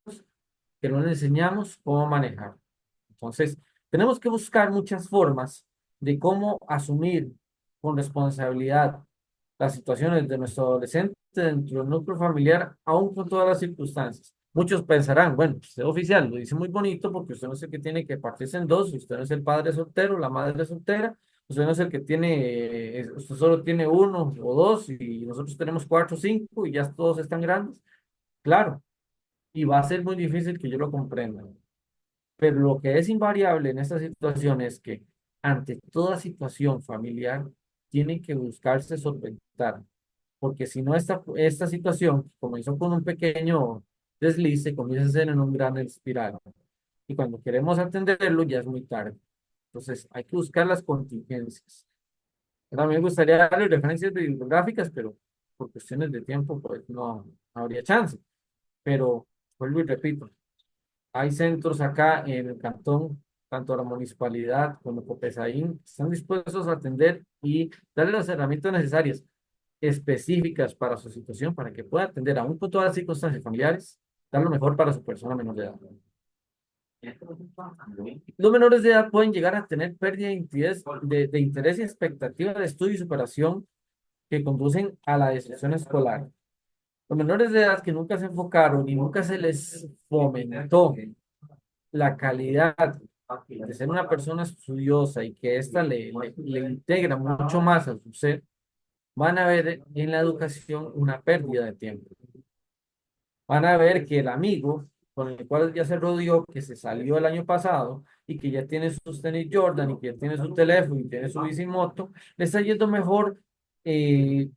que no le enseñamos cómo manejar. Entonces, tenemos que buscar muchas formas de cómo asumir con responsabilidad las situaciones de nuestro adolescente dentro del núcleo familiar, aún con todas las circunstancias. Muchos pensarán, bueno, usted oficial lo dice muy bonito porque usted no es el que tiene que partirse en dos, usted no es el padre soltero, la madre soltera, usted no es el que tiene, usted solo tiene uno o dos y nosotros tenemos cuatro o cinco y ya todos están grandes. Claro, y va a ser muy difícil que yo lo comprenda. Pero lo que es invariable en esta situación es que ante toda situación familiar tienen que buscarse solventar, porque si no esta situación que comenzó con un pequeño desliz, se comienza a hacer en un gran espiral. Y cuando queremos atenderlo ya es muy tarde. Entonces hay que buscar las contingencias. También me gustaría darle referencias bibliográficas, pero por cuestiones de tiempo pues no habría chance. Pero vuelvo y repito, hay centros acá en el cantón, tanto la municipalidad como Copesaín, que están dispuestos a atender y darle las herramientas necesarias, específicas para su situación, para que pueda atender, aún con todas las circunstancias familiares, dar lo mejor para su persona menor de edad. Los menores de edad pueden llegar a tener pérdida de interés y expectativa de estudio y superación que conducen a la deserción escolar. Los menores de edad que nunca se enfocaron y nunca se les fomentó la calidad de ser una persona estudiosa y que ésta le integra mucho más a su ser, van a ver en la educación una pérdida de tiempo. Van a ver que el amigo con el cual ya se rodeó, que se salió el año pasado y que ya tiene sus tenis Jordan y que ya tiene su teléfono y tiene su bicimoto, le está yendo mejor eh,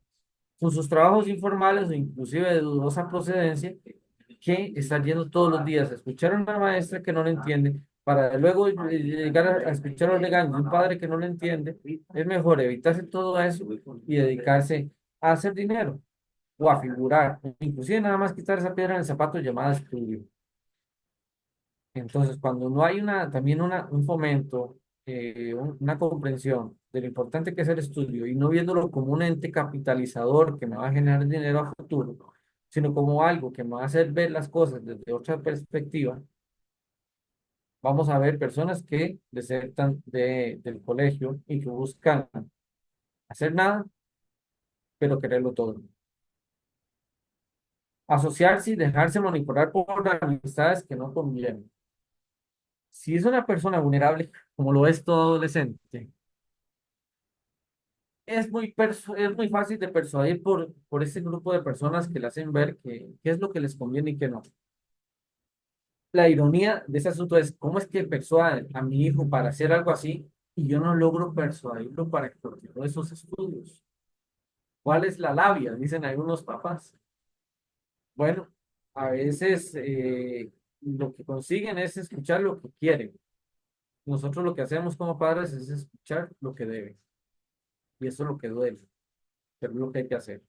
con sus trabajos informales o inclusive de dudosa procedencia, que estar yendo todos los días a escuchar a una maestra que no le entiende, para luego llegar a escuchar los regaños de un padre que no le entiende. Es mejor evitarse todo eso y dedicarse a hacer dinero o a figurar, inclusive nada más quitar esa piedra en el zapato llamada estudio. Entonces, cuando no hay también un fomento, una comprensión de lo importante que es el estudio y no viéndolo como un ente capitalizador que me va a generar dinero a futuro, sino como algo que me va a hacer ver las cosas desde otra perspectiva, vamos a ver personas que desertan del colegio y que buscan hacer nada, pero quererlo todo. Asociarse y dejarse manipular por amistades que no convienen. Si es una persona vulnerable, como lo es todo adolescente, es muy fácil de persuadir por ese grupo de personas que le hacen ver qué es lo que les conviene y qué no. La ironía de ese asunto es, ¿cómo es que persuaden a mi hijo para hacer algo así y yo no logro persuadirlo para que continúe esos estudios? ¿Cuál es la labia? Dicen algunos papás. Bueno, a veces lo que consiguen es escuchar lo que quieren. Nosotros lo que hacemos como padres es escuchar lo que deben. Y eso es lo que duele, pero es lo que hay que hacer.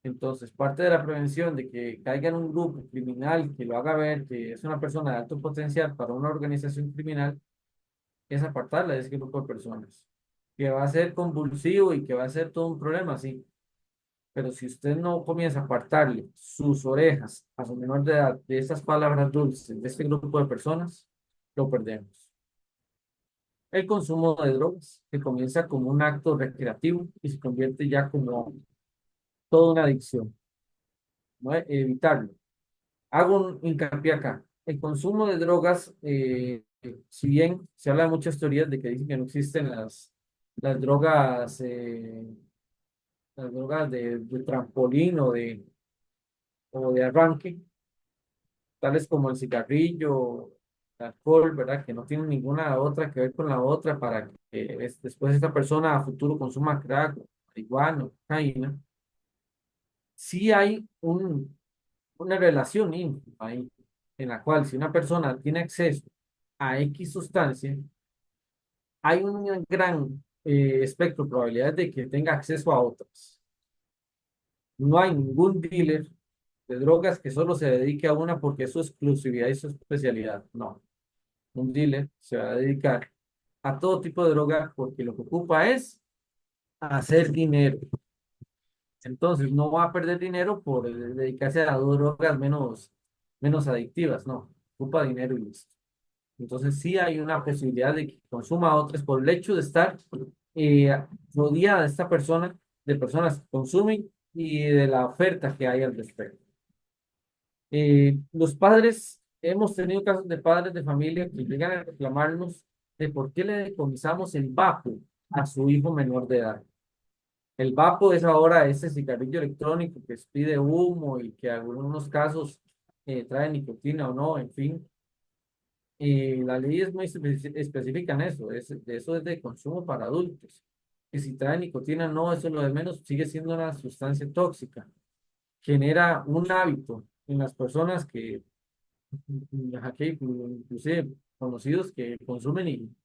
Entonces, parte de la prevención de que caiga en un grupo criminal que lo haga ver que es una persona de alto potencial para una organización criminal es apartarla de ese grupo de personas. Que va a ser convulsivo y que va a ser todo un problema, sí. Pero si usted no comienza a apartarle sus orejas a su menor de edad de esas palabras dulces de este grupo de personas, lo perdemos. El consumo de drogas, que comienza como un acto recreativo y se convierte ya como toda una adicción, ¿no? Evitarlo. Hago un hincapié acá. El consumo de drogas, si bien se habla de muchas teorías de que dicen que no existen las drogas, las drogas de trampolín o de arranque, tales como el cigarrillo, el alcohol, ¿verdad? Que no tienen ninguna otra que ver con la otra para que después esta persona a futuro consuma crack, marihuana, cocaína. Sí hay una relación íntima ahí, en la cual si una persona tiene acceso a X sustancia, hay un gran espectro de probabilidades de que tenga acceso a otras. No hay ningún dealer de drogas que solo se dedique a una porque es su exclusividad y su especialidad. No, un dealer se va a dedicar a todo tipo de droga porque lo que ocupa es hacer dinero. Entonces no va a perder dinero por dedicarse a drogas menos adictivas, no, ocupa dinero y listo. Entonces sí hay una posibilidad de que consuma otras por el hecho de estar rodeada de esta persona, de personas que consumen y de la oferta que hay al respecto. Los padres, hemos tenido casos de padres de familia que llegan a reclamarnos de por qué le decomisamos el vapo a su hijo menor de edad. El vapo es ahora ese cigarrillo electrónico que expide humo y que en algunos casos trae nicotina o no, en fin. La ley es muy específica en eso, eso es de consumo para adultos. Que si trae nicotina no, eso es lo de menos, sigue siendo una sustancia tóxica. Genera un hábito en las personas que, aquí, inclusive conocidos que consumen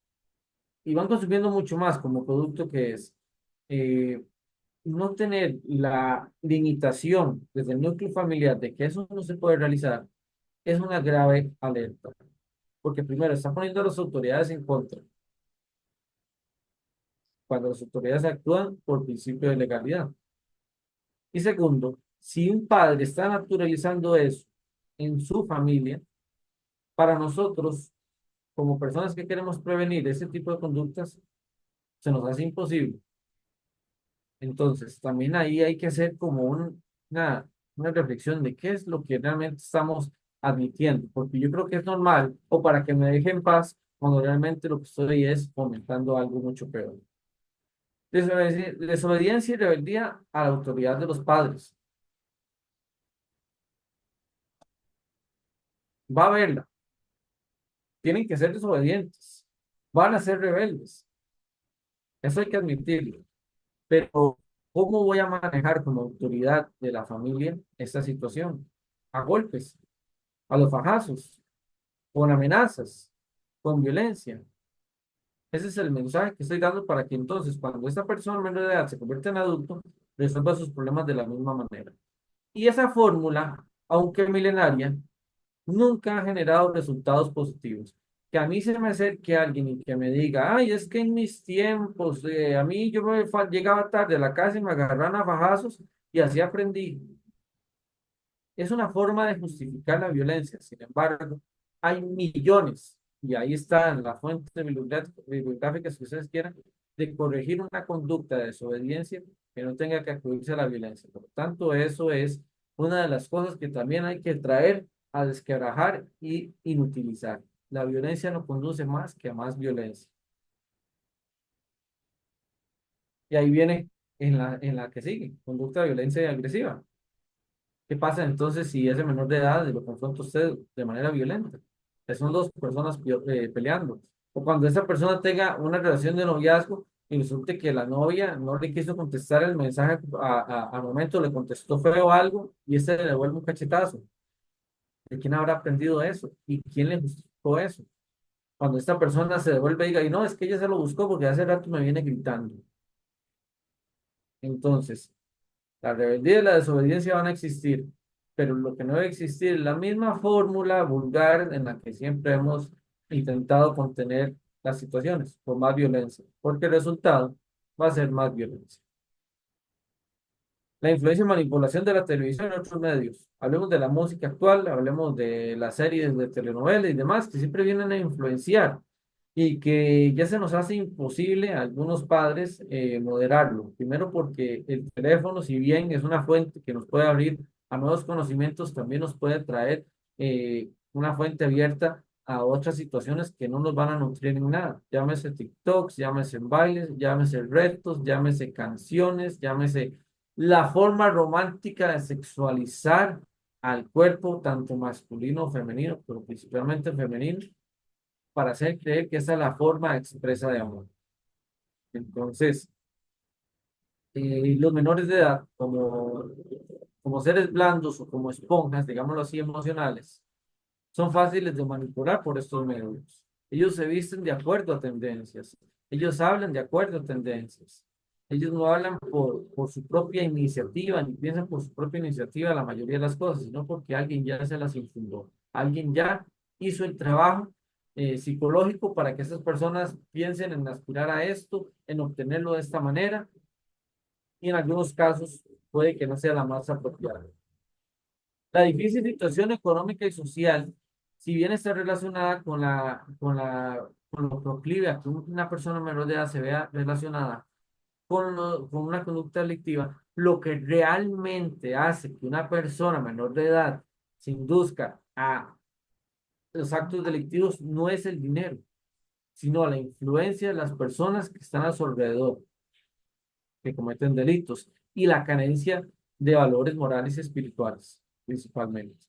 y van consumiendo mucho más como producto que es. Eh, no tener la limitación desde el núcleo familiar de que eso no se puede realizar es una grave alerta, porque primero está poniendo a las autoridades en contra, cuando las autoridades actúan por principio de legalidad. Y segundo, si un padre está naturalizando eso en su familia, para nosotros, como personas que queremos prevenir ese tipo de conductas, se nos hace imposible. Entonces, también ahí hay que hacer como una reflexión de qué es lo que realmente estamos admitiendo, porque yo creo que es normal, o para que me deje en paz, cuando realmente lo que estoy es fomentando algo mucho peor. Desobediencia y rebeldía a la autoridad de los padres. Va a haberla, tienen que ser desobedientes, van a ser rebeldes, eso hay que admitirlo, pero ¿cómo voy a manejar como autoridad de la familia esta situación? A golpes, a los fajazos, con amenazas, con violencia. Ese es el mensaje que estoy dando para que entonces, cuando esta persona menor de edad se convierta en adulto, resuelva sus problemas de la misma manera. Y esa fórmula, aunque milenaria, nunca ha generado resultados positivos. Que a mí se me acerque alguien y que me diga, ay, es que en mis tiempos, a mí llegaba tarde a la casa y me agarraban a fajazos y así aprendí. Es una forma de justificar la violencia. Sin embargo, hay millones, y ahí están las fuentes bibliográficas que ustedes quieran, de corregir una conducta de desobediencia que no tenga que acudirse a la violencia. Por lo tanto, eso es una de las cosas que también hay que traer a desquebrajar y inutilizar. La violencia no conduce más que a más violencia. Y ahí viene en la que sigue, conducta de violencia agresiva. ¿Qué pasa entonces si ese menor de edad lo confronta usted de manera violenta? Que son dos personas peleando. O cuando esa persona tenga una relación de noviazgo y resulte que la novia no le quiso contestar el mensaje al momento, le contestó feo algo y este le devuelve un cachetazo. ¿De quién habrá aprendido eso? ¿Y quién le justificó eso? Cuando esta persona se devuelve y diga, y no, es que ella se lo buscó porque hace rato me viene gritando. Entonces, la rebeldía y la desobediencia van a existir, pero lo que no debe existir es la misma fórmula vulgar en la que siempre hemos intentado contener las situaciones, con más violencia, porque el resultado va a ser más violencia. La influencia y manipulación de la televisión y otros medios. Hablemos de la música actual, hablemos de las series de telenovelas y demás, que siempre vienen a influenciar y que ya se nos hace imposible a algunos padres moderarlo. Primero porque el teléfono, si bien es una fuente que nos puede abrir a nuevos conocimientos, también nos puede traer una fuente abierta a otras situaciones que no nos van a nutrir en nada. Llámese TikToks, llámese bailes, llámese retos, llámese canciones, llámese la forma romántica de sexualizar al cuerpo, tanto masculino o femenino, pero principalmente femenino, para hacer creer que esa es la forma expresa de amor. Entonces, los menores de edad, como seres blandos o como esponjas, digámoslo así, emocionales, son fáciles de manipular por estos medios. Ellos se visten de acuerdo a tendencias. Ellos hablan de acuerdo a tendencias. Ellos no hablan por su propia iniciativa, ni piensan por su propia iniciativa la mayoría de las cosas, sino porque alguien ya se las infundó. Alguien ya hizo el trabajo psicológico para que esas personas piensen en aspirar a esto, en obtenerlo de esta manera, y en algunos casos puede que no sea la más apropiada. La difícil situación económica y social si bien está relacionada con lo proclive a que una persona menor de edad se vea relacionada con una conducta delictiva, lo que realmente hace que una persona menor de edad se induzca a los actos delictivos no es el dinero, sino la influencia de las personas que están a su alrededor, que cometen delitos, y la carencia de valores morales y espirituales, principalmente.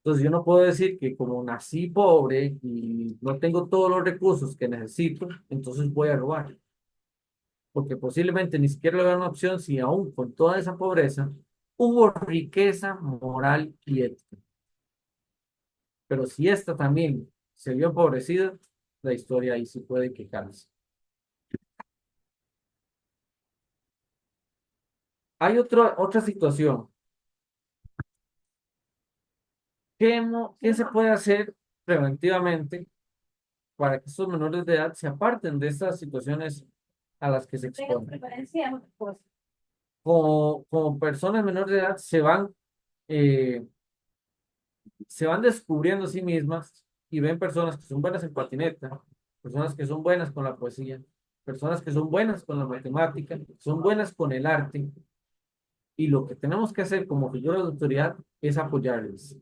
Entonces yo no puedo decir que como nací pobre y no tengo todos los recursos que necesito, entonces voy a robar, porque posiblemente ni siquiera le voy a dar una opción si aún con toda esa pobreza hubo riqueza moral y ética. Pero si esta también se vio empobrecida, la historia ahí sí puede quejarse. Hay otra situación. ¿Qué se puede hacer preventivamente para que estos menores de edad se aparten de estas situaciones a las que se exponen? Como personas menores de edad eh, se van descubriendo a sí mismas y ven personas que son buenas en patineta, personas que son buenas con la poesía, personas que son buenas con la matemática, son buenas con el arte, y lo que tenemos que hacer como figura de autoridad es apoyarles.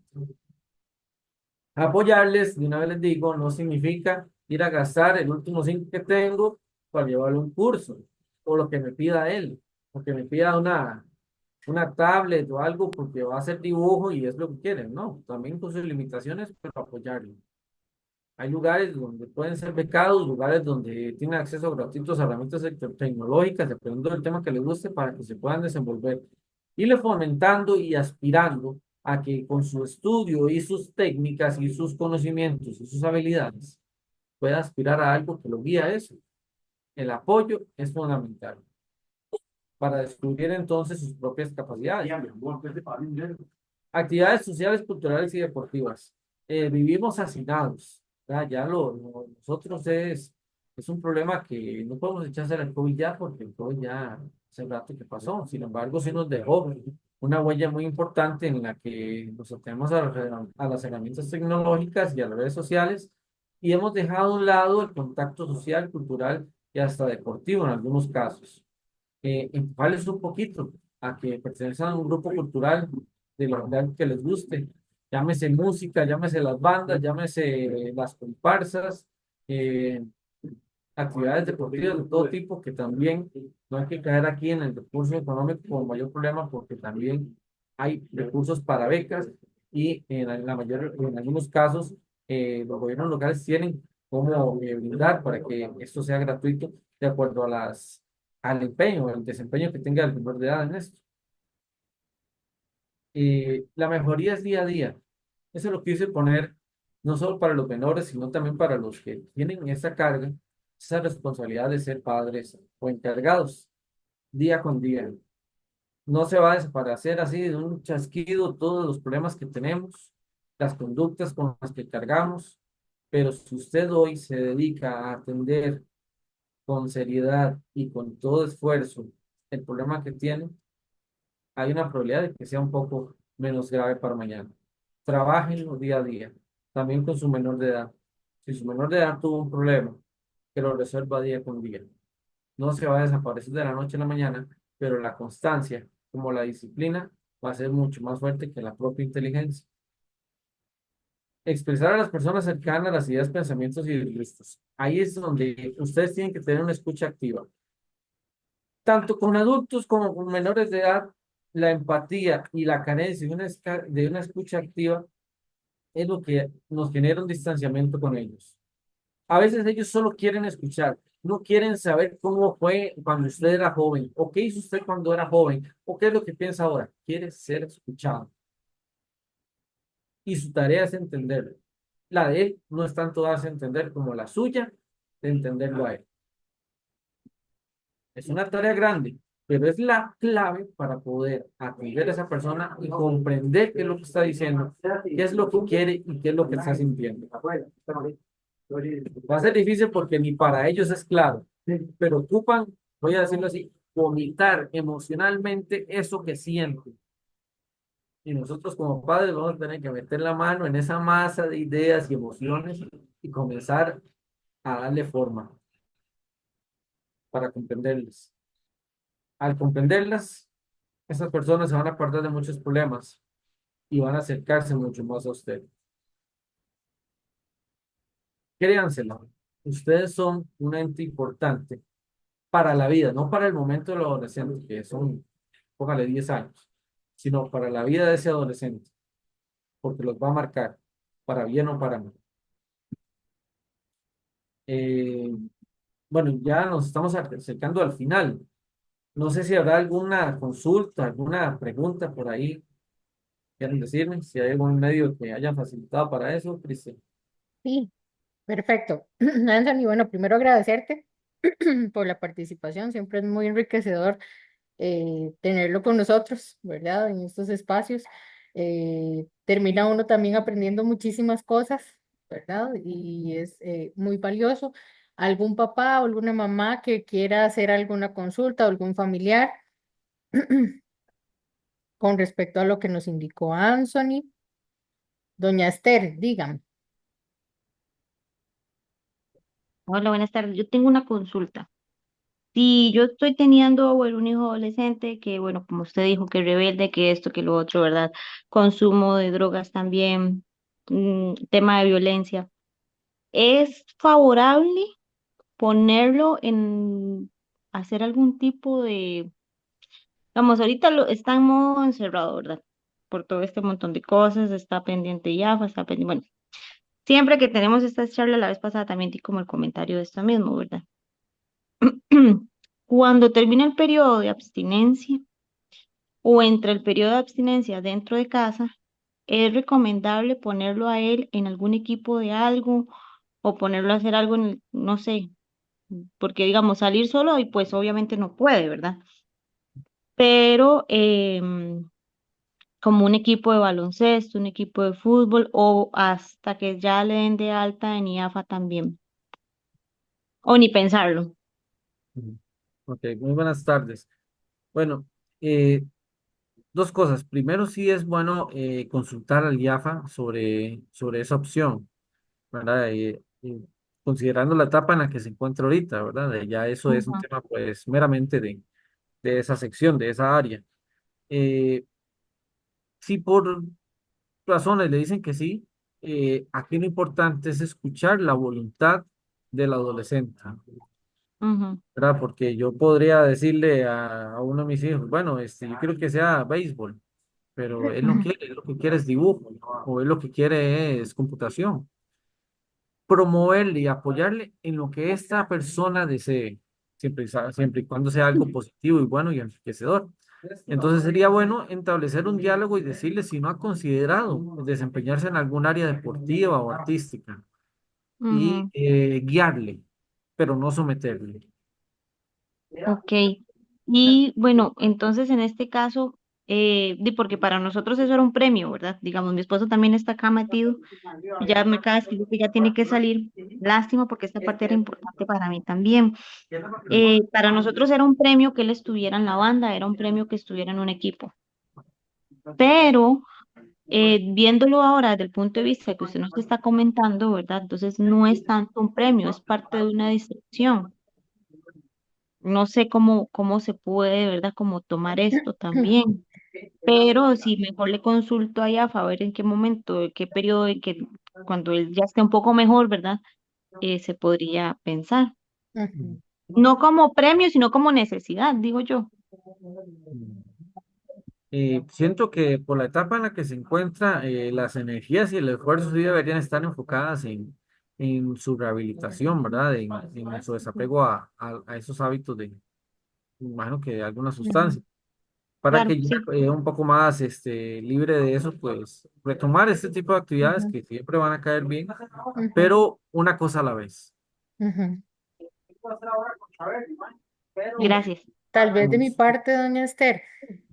Apoyarles, de una vez les digo, no significa ir a gastar el último 5 que tengo para llevarle un curso, o lo que me pida él, o que me pida una tablet o algo porque va a hacer dibujo y es lo que quieren, ¿no? También con sus limitaciones, pero apoyarlo. Hay lugares donde pueden ser becados, lugares donde tienen acceso gratuito a herramientas tecnológicas, dependiendo del tema que les guste, para que se puedan desenvolver. Irle fomentando y aspirando a que con su estudio y sus técnicas y sus conocimientos y sus habilidades pueda aspirar a algo que lo guíe a eso. El apoyo es fundamental para descubrir entonces sus propias capacidades. Actividades sociales, culturales y deportivas. Vivimos hacinados, ¿verdad? Nosotros es un problema que no podemos echarse al COVID ya porque el COVID ya hace rato que pasó. Sin embargo, sí nos dejó una huella muy importante en la que nos atendemos a las herramientas tecnológicas y a las redes sociales y hemos dejado a un lado el contacto social, cultural y hasta deportivo en algunos casos. Empujarles un poquito a que pertenezcan a un grupo cultural de la verdad que les guste. Llámese música, llámese las bandas, llámese las comparsas, eh, actividades deportivas de todo tipo, que también no hay que caer aquí en el recurso económico como mayor problema, porque también hay recursos para becas y en algunos casos los gobiernos locales tienen cómo brindar para que esto sea gratuito de acuerdo al empeño, al desempeño que tenga el menor de edad en esto. La mejoría es día a día. Eso lo quise poner no solo para los menores, sino también para los que tienen esa carga, esa responsabilidad de ser padres o encargados día con día. No se va a desaparecer así de un chasquido todos los problemas que tenemos, las conductas con las que cargamos, pero si usted hoy se dedica a atender con seriedad y con todo esfuerzo el problema que tiene, hay una probabilidad de que sea un poco menos grave para mañana. Trabajen día a día, también con su menor de edad. Si su menor de edad tuvo un problema, que lo resuelva día con día. No se va a desaparecer de la noche a la mañana, pero la constancia, como la disciplina, va a ser mucho más fuerte que la propia inteligencia. Expresar a las personas cercanas las ideas, pensamientos y gustos. Ahí es donde ustedes tienen que tener una escucha activa. Tanto con adultos como con menores de edad, la empatía y la carencia de una escucha activa es lo que nos genera un distanciamiento con ellos. A veces ellos solo quieren escuchar, no quieren saber cómo fue cuando usted era joven, o qué hizo usted cuando era joven, o qué es lo que piensa ahora. Quiere ser escuchado. Y su tarea es entenderlo. La de él no es tanto darse a entender como la suya de entenderlo a él. Es una tarea grande, pero es la clave para poder atender a esa persona y comprender qué es lo que está diciendo, qué es lo que quiere y qué es lo que está sintiendo. Va a ser difícil porque ni para ellos es claro, pero ocupan, voy a decirlo así, vomitar emocionalmente eso que sienten. Y nosotros como padres vamos a tener que meter la mano en esa masa de ideas y emociones y comenzar a darle forma para comprenderlas. Al comprenderlas, esas personas se van a apartar de muchos problemas y van a acercarse mucho más a usted. Créansela. Ustedes son un ente importante para la vida, no para el momento del adolescente, que son, póngale 10 años, sino para la vida de ese adolescente, porque los va a marcar, para bien o para mal. Eh, bueno, ya nos estamos acercando al final. No sé si habrá alguna consulta, alguna pregunta por ahí. ¿Quieren decirme si hay algún medio que haya facilitado para eso, Cristian? Sí, perfecto. Anthony, bueno, primero agradecerte por la participación. Siempre es muy enriquecedor tenerlo con nosotros, ¿verdad? En estos espacios. Termina uno también aprendiendo muchísimas cosas, ¿verdad? Y es muy valioso. ¿Algún papá o alguna mamá que quiera hacer alguna consulta o algún familiar con respecto a lo que nos indicó Anthony? Doña Esther, dígame. Hola, buenas tardes. Yo tengo una consulta. Si yo estoy teniendo, bueno, un hijo adolescente que, bueno, como usted dijo, que es rebelde, que esto, que lo otro, ¿verdad? Consumo de drogas también, tema de violencia. ¿Es favorable ponerlo en hacer algún tipo de, vamos, ahorita está en modo encerrado, ¿verdad? Por todo este montón de cosas, está pendiente ya, está pendiente, bueno, siempre que tenemos esta charla, la vez pasada también di como el comentario de esto mismo, ¿verdad? Cuando termina el periodo de abstinencia o entre el periodo de abstinencia dentro de casa, es recomendable ponerlo a él en algún equipo de algo o ponerlo a hacer algo en no sé, porque digamos, salir solo y pues obviamente no puede, ¿verdad? Pero como un equipo de baloncesto, un equipo de fútbol o hasta que ya le den de alta en IAFA también, o ni pensarlo. Ujú. Ok, muy buenas tardes. Bueno, eh, dos cosas. Primero, sí es bueno consultar al IAFA sobre esa opción, ¿verdad? Considerando la etapa en la que se encuentra ahorita, ¿verdad? Ya eso es un Ujú, tema, pues, meramente de esa sección, de esa área. Eh, si por razones le dicen que sí, aquí lo importante es escuchar la voluntad del adolescente, ujú, ¿verdad? Porque yo podría decirle a uno de mis hijos, bueno, yo quiero que sea béisbol, pero él no ujú, quiere, él lo que quiere es dibujo, o él lo que quiere es computación. Promoverle y apoyarle en lo que esta persona desee, siempre y cuando sea algo positivo y bueno y enriquecedor. Entonces sería bueno establecer un diálogo y decirle si no ha considerado desempeñarse en algún área deportiva o artística y ujú. guiarle, pero no someterle. Ok. Y bueno, entonces en este caso, porque para nosotros eso era un premio, ¿verdad? Digamos, mi esposo también está acá metido, y ya me acaba de escribir que ya tiene que salir. Lástima porque esta parte era importante para mí también. Para nosotros era un premio que él estuviera en la banda, era un premio que estuviera en un equipo. Pero viéndolo ahora desde el punto de vista que usted nos está comentando, ¿verdad? Entonces no es tanto un premio, es parte de una distracción. No sé cómo se puede, ¿verdad? Como tomar esto también. Pero si mejor le consulto allá a ver en qué momento, en qué periodo, en que cuando él ya esté un poco mejor, ¿verdad? Se podría pensar. Ujú, No como premio, sino como necesidad, digo yo. Siento que por la etapa en la que se encuentra, las energías y el esfuerzo sí deberían estar enfocadas en su rehabilitación, ¿verdad? En su desapego a esos hábitos me imagino que de alguna ujú, sustancia, para Claro, que ya sí. un poco más libre de eso, pues retomar este tipo de actividades ujú, que siempre van a caer bien, ujú, pero una cosa a la vez. ujú. Sí, Gracias. tal vez de Mm, mi parte, doña Esther,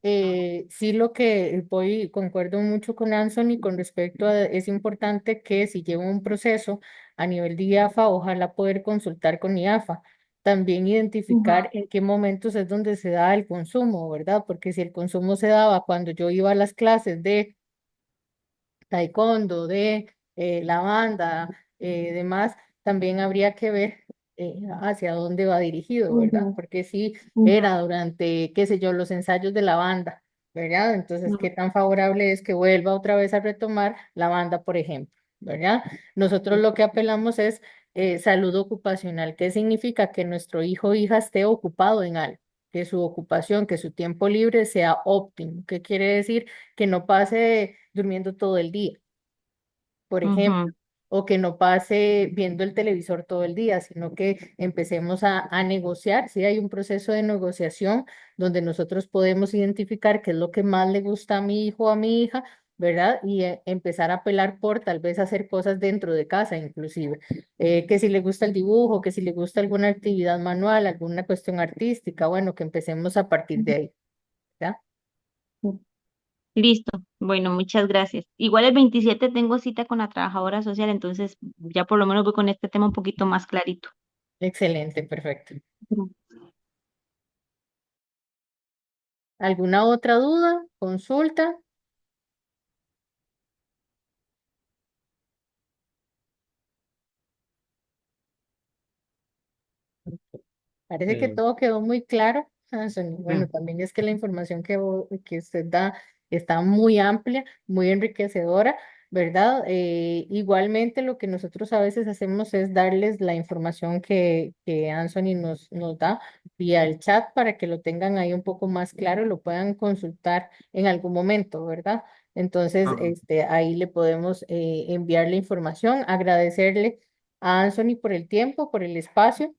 sí lo que voy, concuerdo mucho con Anthony con respecto a, es importante que si lleva un proceso a nivel de IAFA, ojalá poder consultar con IAFA, también Ujú, identificar en qué momentos es donde se da el consumo, ¿verdad? Porque si el consumo se daba cuando yo iba a las clases de taekwondo, de la banda, demás, también habría que ver hacia dónde va dirigido, ¿verdad? ujú, Porque si ujú, era durante, qué sé yo, los ensayos de la banda, ¿verdad? Entonces, ¿qué ujú, tan favorable es que vuelva otra vez a retomar la banda, por ejemplo? ¿Verdad? Nosotros lo que apelamos es salud ocupacional. ¿Qué significa? Que nuestro hijo o hija esté ocupado en algo, que su ocupación, que su tiempo libre sea óptimo. ¿Qué quiere decir? Que no pase durmiendo todo el día, por ejemplo, ujú, o que no pase viendo el televisor todo el día, sino que empecemos a negociar. Sí, hay un proceso de negociación donde nosotros podemos identificar qué es lo que más le gusta a mi hijo o a mi hija, ¿verdad? Y empezar a apelar por tal vez hacer cosas dentro de casa, inclusive. Que si le gusta el dibujo, que si le gusta alguna actividad manual, alguna cuestión artística, bueno, que empecemos a partir de ahí, ¿verdad? ujú. Listo. Bueno, muchas gracias. Igual el 27 tengo cita con la trabajadora social, entonces ya por lo menos voy con este tema un poquito más clarito. Excelente, perfecto. Ujú. ¿Alguna otra duda? ¿Consulta? Parece que Eh, todo quedó muy claro, Anthony. Bueno, sí. también es que la información que usted da está muy amplia, muy enriquecedora, ¿verdad? Igualmente lo que nosotros a veces hacemos es darles la información que Anthony nos da vía el chat para que lo tengan ahí un poco más claro y lo puedan consultar en algún momento, ¿verdad? Entonces, Ah, ahí le podemos enviar la información, agradecerle a Anthony por el tiempo, por el espacio,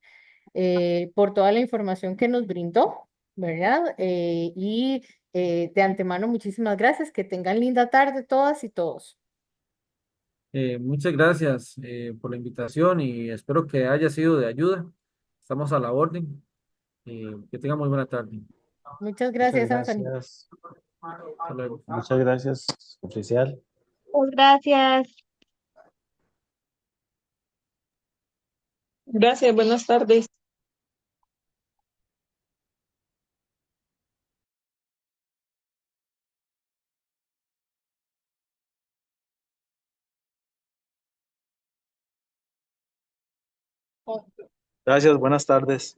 por toda la información que nos brindó, ¿verdad? De antemano, muchísimas gracias. Que tengan linda tarde todas y todos. muchas gracias por la invitación y espero que haya sido de ayuda. Estamos a la orden. Que tengan muy buena tarde. Muchas Muchas gracias, Anthony. gracias. Hasta luego. Muchas gracias, oficial. Muchas gracias. Gracias, buenas tardes. Gracias, buenas tardes.